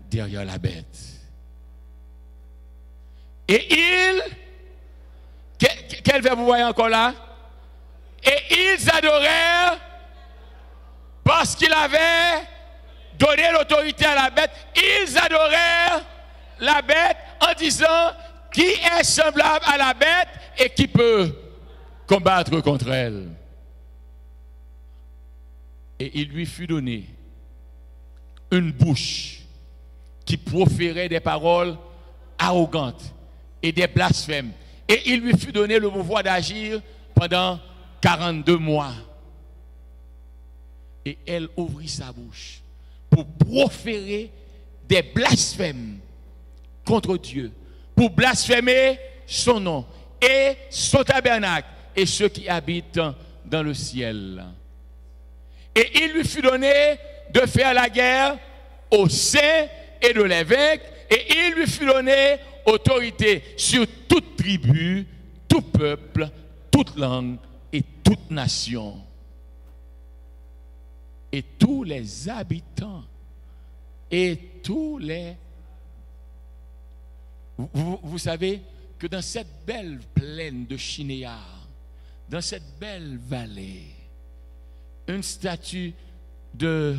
derrière la bête. Et quel verbe vous voyez encore là? Et ils adorèrent parce qu'il avait donné l'autorité à la bête. Ils adorèrent la bête en disant, qui est semblable à la bête et qui peut combattre contre elle? Et il lui fut donné une bouche qui proférait des paroles arrogantes et des blasphèmes. Et il lui fut donné le pouvoir d'agir pendant 42 mois. Et elle ouvrit sa bouche pour proférer des blasphèmes contre Dieu, pour blasphémer son nom et son tabernacle et ceux qui habitent dans le ciel. Et il lui fut donné de faire la guerre aux saints et de les vaincre. Et il lui fut donné autorité sur toute tribu, tout peuple, toute langue et toute nation. Et tous les habitants et tous les... Vous savez que dans cette belle plaine de Shinéar, dans cette belle vallée, une statue de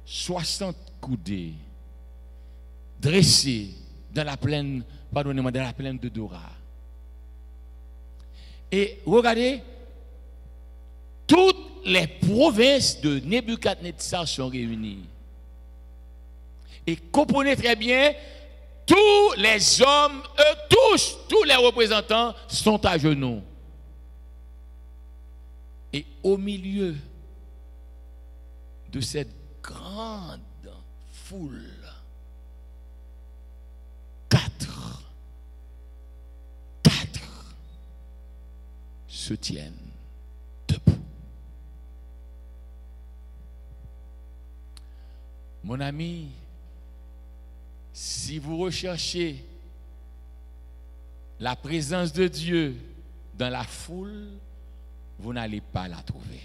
60 coudées dressée dans la plaine, pardonnez-moi, dans la plaine de Dora. Et regardez, toutes les provinces de Nebuchadnezzar sont réunies. Et comprenez très bien, tous les hommes, tous les représentants sont à genoux. Et au milieu de cette grande foule, 4 se tiennent debout. Mon ami, si vous recherchez La présence de Dieu dans la foule, vous n'allez pas la trouver.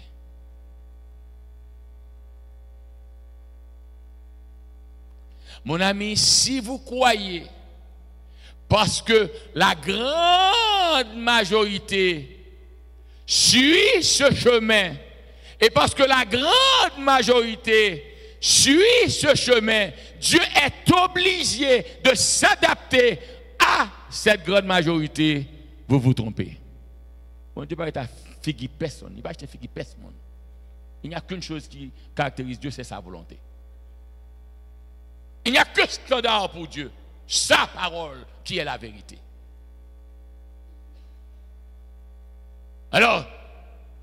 Mon ami, si vous croyez, parce que la grande majorité suit ce chemin, et parce que la grande majorité suit ce chemin, Dieu est obligé de s'adapter à cette grande majorité. Vous vous trompez. Bon, Dieu ne va pas figuer personne. Il va acheter figuer personne. Il n'y a qu'une chose qui caractérise Dieu, c'est sa volonté. Il n'y a que standard pour Dieu, sa parole qui est la vérité. Alors,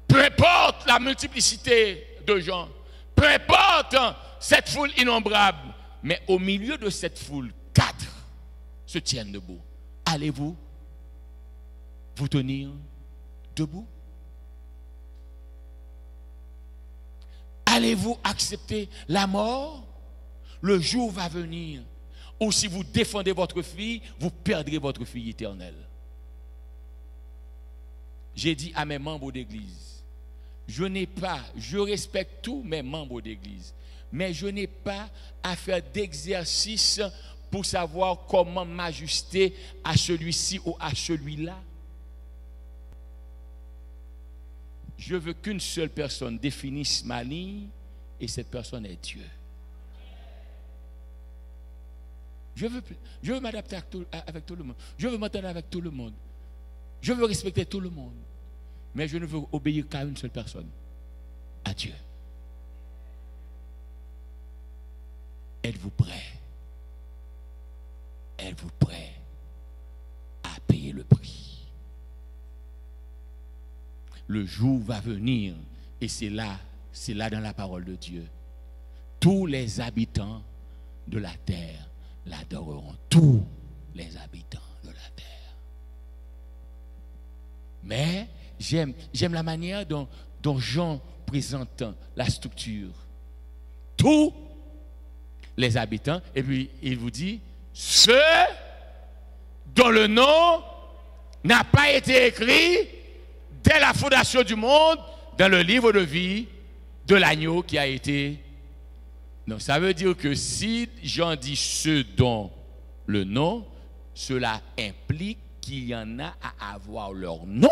peu importe la multiplicité de gens, peu importe cette foule innombrable, mais au milieu de cette foule, 4 se tiennent debout. Allez-vous vous tenir debout? Allez-vous accepter la mort? Le jour va venir où si vous défendez votre fille, vous perdrez votre fille éternelle. J'ai dit à mes membres d'église, je respecte tous mes membres d'église, mais je n'ai pas à faire d'exercice pour savoir comment m'ajuster à celui-ci ou à celui-là. Je veux qu'une seule personne définisse ma ligne et cette personne est Dieu. Je veux m'adapter avec tout le monde. Je veux m'entendre avec tout le monde. Je veux respecter tout le monde. Mais je ne veux obéir qu'à une seule personne. À Dieu. Êtes-vous prêt? Êtes-vous prêt à payer le prix? Le jour va venir et c'est là dans la parole de Dieu. Tous les habitants de la terre l'adoreront, tous les habitants de la terre. Mais j'aime la manière dont Jean présente la structure. Tous les habitants, et puis il vous dit, ceux dont le nom n'a pas été écrit dès la fondation du monde dans le livre de vie de l'agneau qui a été. Donc ça veut dire que si Jean dit ceux dont le nom, cela implique qu'il y en a à avoir leur nom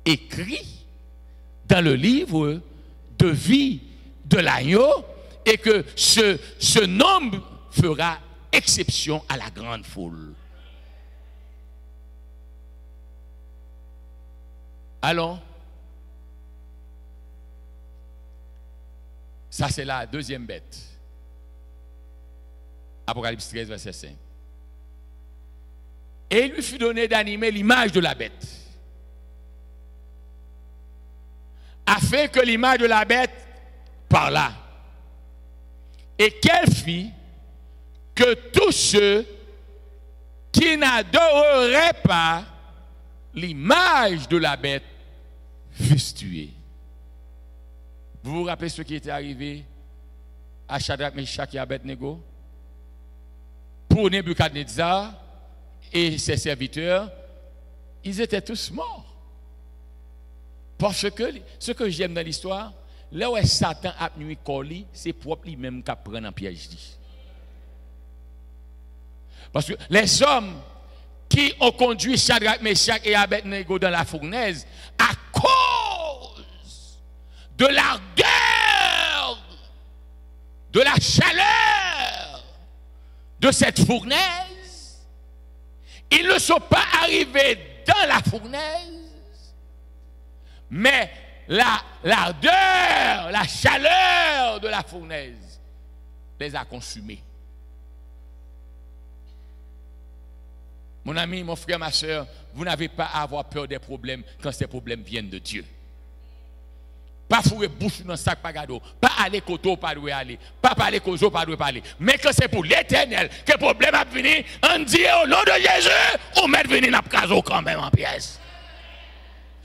écrit dans le livre de vie de l'agneau et que ce nombre fera exception à la grande foule. Allons. Ça, c'est la deuxième bête. Apocalypse 13, verset 5. Et il lui fut donné d'animer l'image de la bête, afin que l'image de la bête parlât, et qu'elle fit que tous ceux qui n'adoreraient pas l'image de la bête fussent tués. Vous vous rappelez ce qui était arrivé à Shadrach, Meshach et Abednego? Pour Nebuchadnezzar et ses serviteurs, ils étaient tous morts. Parce que ce que j'aime dans l'histoire, là où Satan a nuit Coli, c'est propre lui-même qui prend en piège. Parce que les hommes qui ont conduit Shadrach, Meshach et Abednego dans la fournaise, à cause de l'ardeur, de la chaleur de cette fournaise, ils ne sont pas arrivés dans la fournaise, mais l'ardeur, la chaleur de la fournaise les a consumés. Mon ami, mon frère, ma soeur, vous n'avez pas à avoir peur des problèmes quand ces problèmes viennent de Dieu. Pas fourrer bouche dans le sac pagado, pas aller côté pas doit aller, pas parler cause pas doit parler. Mais quand c'est pour l'Éternel que le problème a venu, on dit au nom de Jésus, on met venir dans caso quand même en pièces.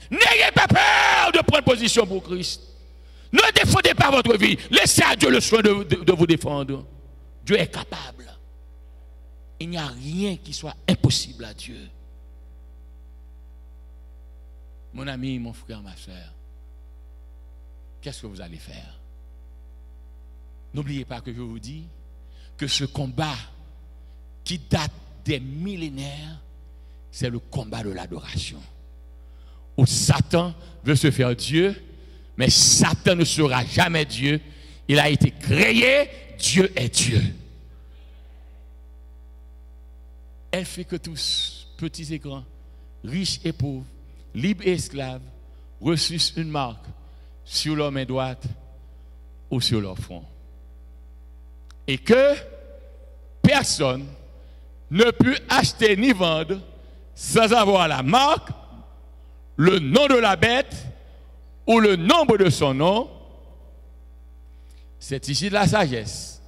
N'ayez pas peur de prendre position pour Christ. Ne défendez pas votre vie. Laissez à Dieu le soin de vous défendre. Dieu est capable. Il n'y a rien qui soit impossible à Dieu. Mon ami, mon frère, ma soeur, qu'est-ce que vous allez faire? N'oubliez pas que je vous dis que ce combat qui date des millénaires, c'est le combat de l'adoration. Où Satan veut se faire Dieu, mais Satan ne sera jamais Dieu. Il a été créé, Dieu est Dieu. Elle fait que tous, petits et grands, riches et pauvres, libres et esclaves, reçussent une marque sur leur main droite ou sur leur front. Et que personne ne peut acheter ni vendre sans avoir la marque, le nom de la bête ou le nombre de son nom. C'est ici de la sagesse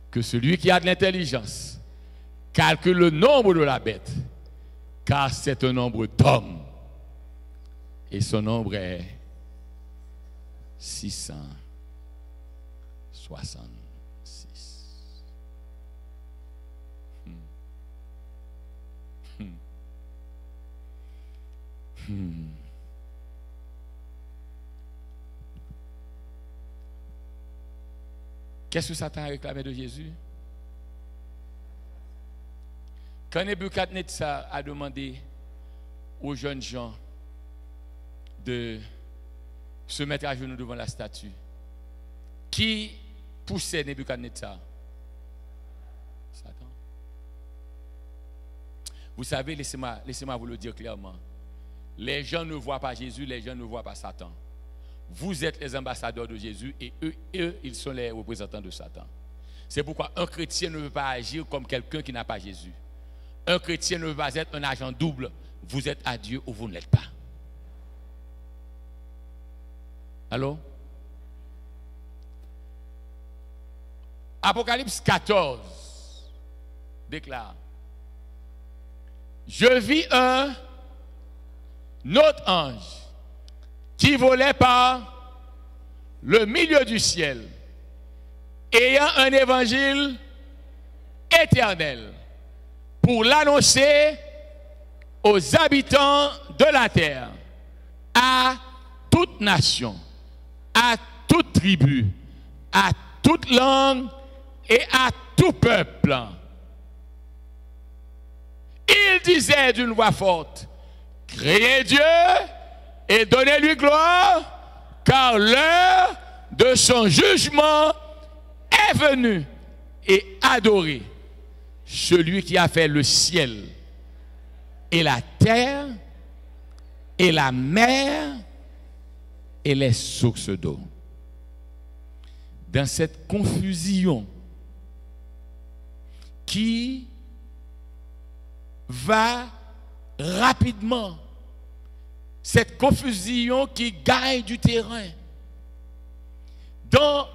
que celui qui a de l'intelligence calcule le nombre de la bête, car c'est un nombre d'hommes. Et son nombre est 666. Qu'est-ce que Satan a réclamé de Jésus? Quand Nebuchadnezzar a demandé aux jeunes gens de se mettre à genoux devant la statue, qui poussait Nebuchadnezzar? Satan. Vous savez, laissez-moi vous le dire clairement. Les gens ne voient pas Jésus, les gens ne voient pas Satan. Vous êtes les ambassadeurs de Jésus et eux, ils sont les représentants de Satan. C'est pourquoi un chrétien ne veut pas agir comme quelqu'un qui n'a pas Jésus. Un chrétien ne veut pas être un agent double. Vous êtes à Dieu ou vous ne l'êtes pas. Allô? Apocalypse 14 déclare: je vis un autre ange qui volait par le milieu du ciel, ayant un évangile éternel pour l'annoncer aux habitants de la terre, à toute nation, à toute tribu, à toute langue et à tout peuple. Il disait d'une voix forte: créez Dieu et donnez-lui gloire, car l'heure de son jugement est venue, et adorez celui qui a fait le ciel et la terre et la mer et les sources d'eau. Dans cette confusion qui va rapidement, cette confusion qui gagne du terrain, dans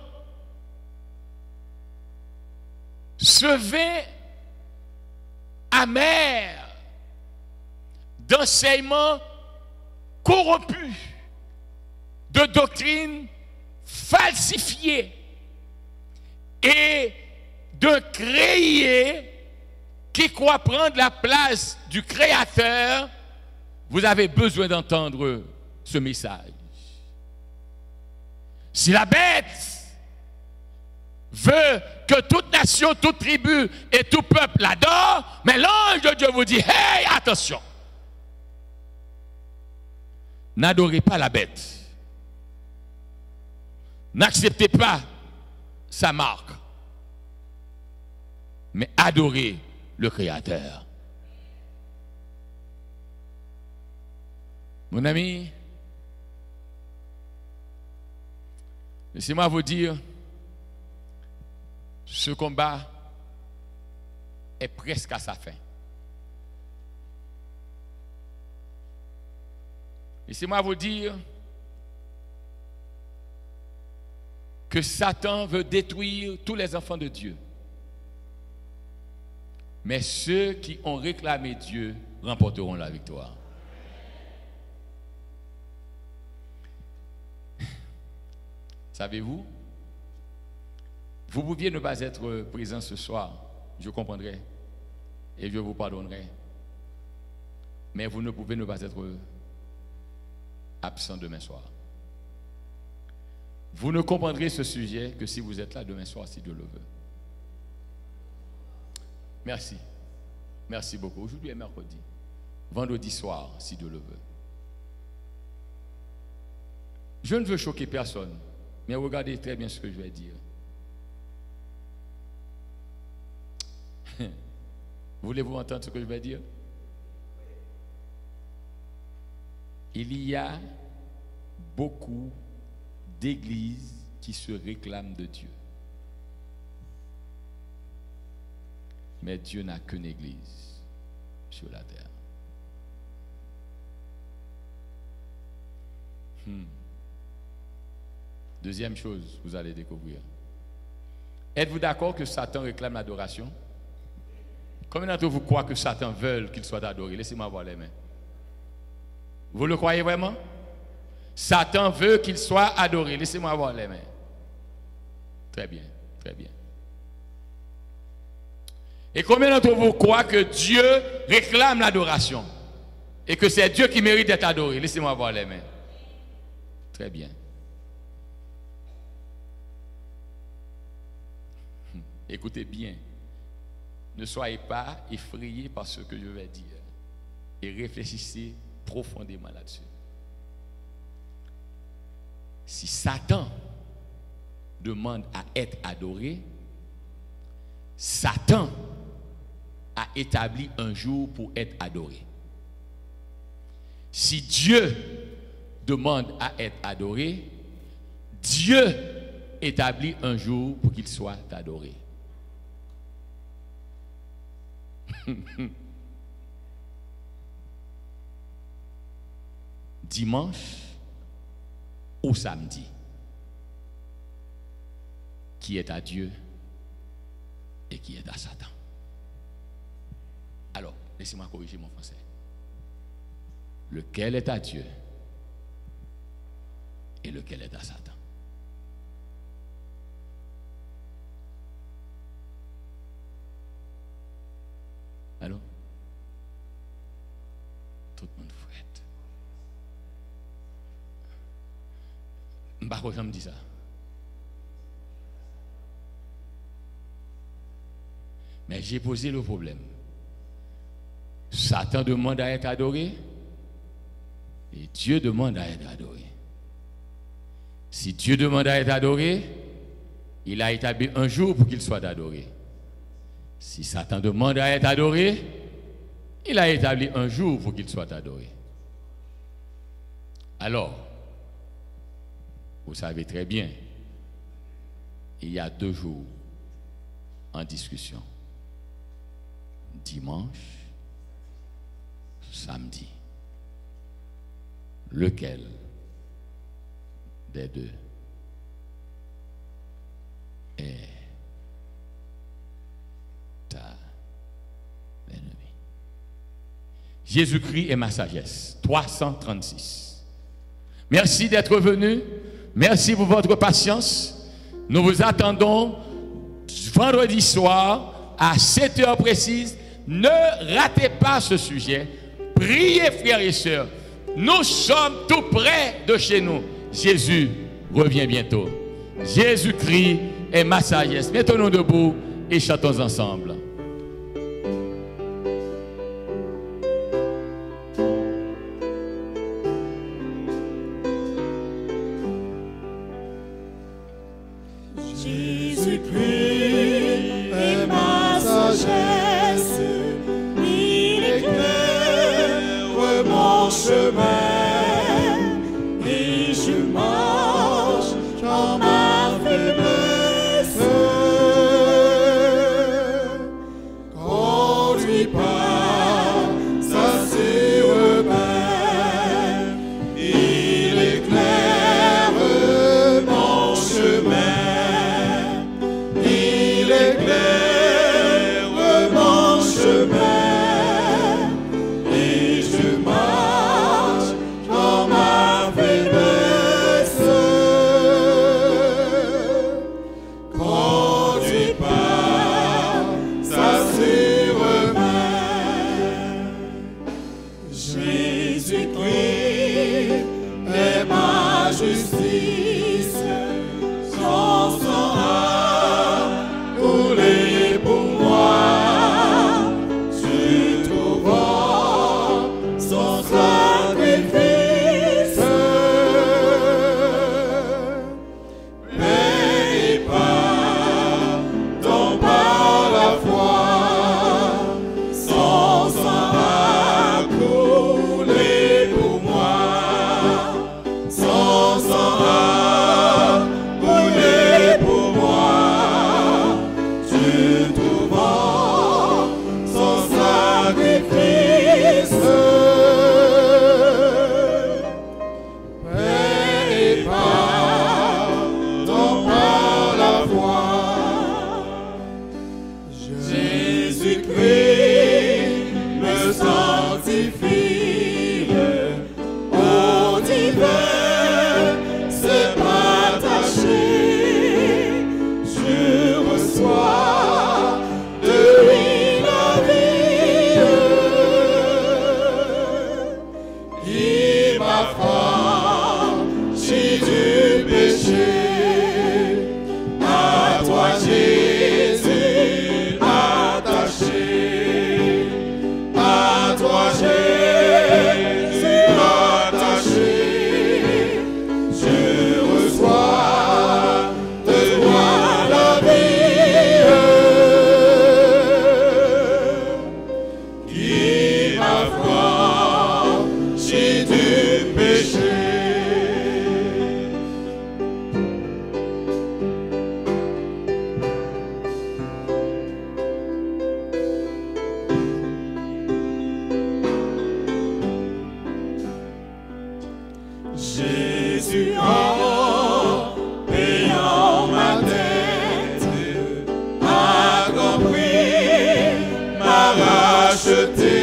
ce vin amer d'enseignements corrompus, de doctrines falsifiées et de créés qui croient prendre la place du Créateur, vous avez besoin d'entendre ce message. Si la bête veut que toute nation, toute tribu et tout peuple l'adore, mais l'ange de Dieu vous dit: hey, attention, n'adorez pas la bête, n'acceptez pas sa marque, mais adorez le Créateur. Mon ami, laissez-moi vous dire, ce combat est presque à sa fin. Laissez-moi vous dire que Satan veut détruire tous les enfants de Dieu. Mais ceux qui ont réclamé Dieu remporteront la victoire. Savez-vous, vous pouviez ne pas être présent ce soir, je comprendrai et je vous pardonnerai. Mais vous ne pouvez ne pas être absent demain soir. Vous ne comprendrez ce sujet que si vous êtes là demain soir, si Dieu le veut. Merci. Merci beaucoup. Aujourd'hui est mercredi. Vendredi soir, si Dieu le veut. Je ne veux choquer personne, mais regardez très bien ce que je vais dire. Voulez-vous entendre ce que je vais dire? Il y a beaucoup d'églises qui se réclament de Dieu. Mais Dieu n'a qu'une église sur la terre. Deuxième chose, vous allez découvrir. Êtes-vous d'accord que Satan réclame l'adoration? Combien d'entre vous croient que Satan veut qu'il soit adoré? Laissez-moi voir les mains. Vous le croyez vraiment? Satan veut qu'il soit adoré. Laissez-moi voir les mains. Très bien, très bien. Et combien d'entre vous croient que Dieu réclame l'adoration? Et que c'est Dieu qui mérite d'être adoré? Laissez-moi voir les mains. Très bien. Écoutez bien. Ne soyez pas effrayés par ce que je vais dire. Et réfléchissez profondément là-dessus. Si Satan demande à être adoré, Satan a établi un jour pour être adoré. Si Dieu demande à être adoré, Dieu établit un jour pour qu'il soit adoré. Dimanche ou samedi, qui est à Dieu et qui est à Satan. Alors, laissez-moi corriger mon français. Lequel est à Dieu et lequel est à Satan? Alors, tout le monde fouette. Je me dis ça. Mais j'ai posé le problème. Satan demande à être adoré et Dieu demande à être adoré. Si Dieu demande à être adoré, il a établi un jour pour qu'il soit adoré. Si Satan demande à être adoré, il a établi un jour pour qu'il soit adoré. Alors, vous savez très bien, il y a 2 jours en discussion. Dimanche, samedi. Lequel des deux est ta l'ennemi? Jésus-Christ est ma sagesse. 336. Merci d'être venu. Merci pour votre patience. Nous vous attendons vendredi soir à 7 heures précises. Ne ratez pas ce sujet. Priez, frères et sœurs. Nous sommes tout près de chez nous. Jésus revient bientôt. Jésus-Christ est ma sagesse. Mettons-nous debout et chantons ensemble. Chemin péchés. À toi Jésus attaché. À toi Jésus attaché. Je reçois de toi la vie qui m'affranchit du péché. Jésus en payant ma dette a compris, m'a racheté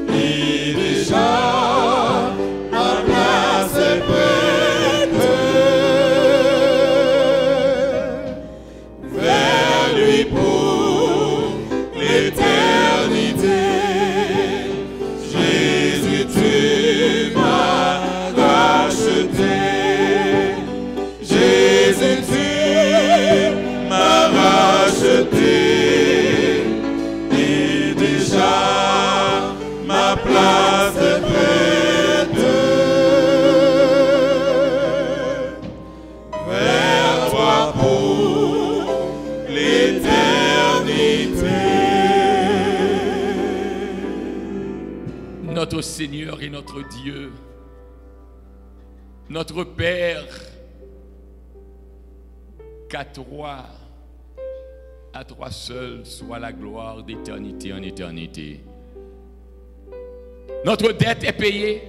et déjà ma place est prête vers lui pour l'éternité. Jésus, tu m'as racheté. Jésus, tu m'as racheté. Et déjà ma place est prête vers toi pour l'éternité. Notre Seigneur et notre Dieu, notre Père, qu'à toi seul soit la gloire d'éternité en éternité. Notre dette est payée,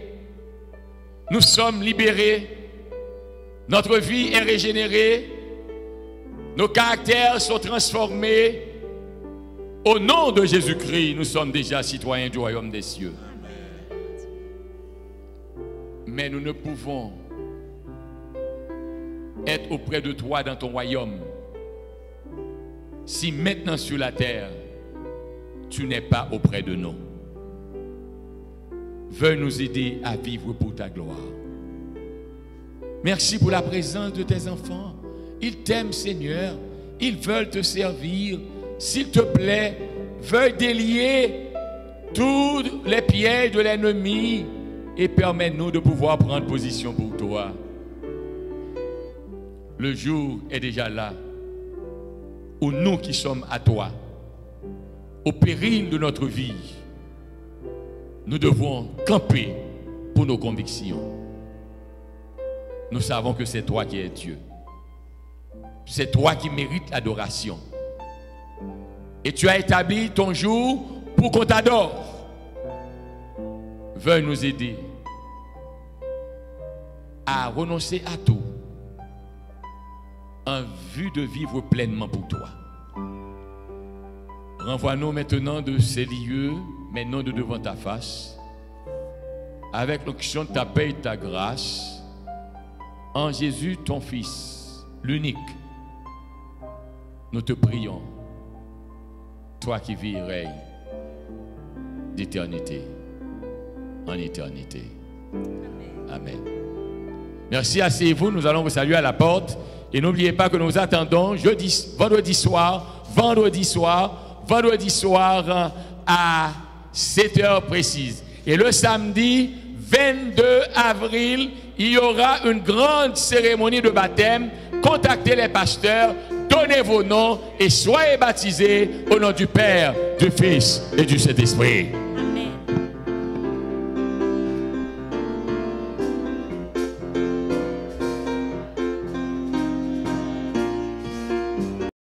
nous sommes libérés, notre vie est régénérée, nos caractères sont transformés. Au nom de Jésus-Christ, nous sommes déjà citoyens du royaume des cieux. Mais nous ne pouvons être auprès de toi dans ton royaume si maintenant sur la terre, tu n'es pas auprès de nous. Veuille nous aider à vivre pour ta gloire. Merci pour la présence de tes enfants. Ils t'aiment, Seigneur. Ils veulent te servir. S'il te plaît, veuille délier tous les pièges de l'ennemi et permets-nous de pouvoir prendre position pour toi. Le jour est déjà là où nous qui sommes à toi, au péril de notre vie, nous devons camper pour nos convictions. Nous savons que c'est toi qui es Dieu. C'est toi qui mérites l'adoration. Et tu as établi ton jour pour qu'on t'adore. Veuille nous aider à renoncer à tout en vue de vivre pleinement pour toi. Renvoie-nous maintenant de ces lieux, maintenant de devant ta face, avec l'onction de ta paix et de ta grâce, en Jésus ton Fils, l'unique. Nous te prions, toi qui vis et règnes d'éternité en éternité. Amen. Merci, asseyez-vous, nous allons vous saluer à la porte. Et n'oubliez pas que nous attendons vendredi soir à 7h précise. Et le samedi 22 avril, il y aura une grande cérémonie de baptême. Contactez les pasteurs, donnez vos noms et soyez baptisés au nom du Père, du Fils et du Saint-Esprit.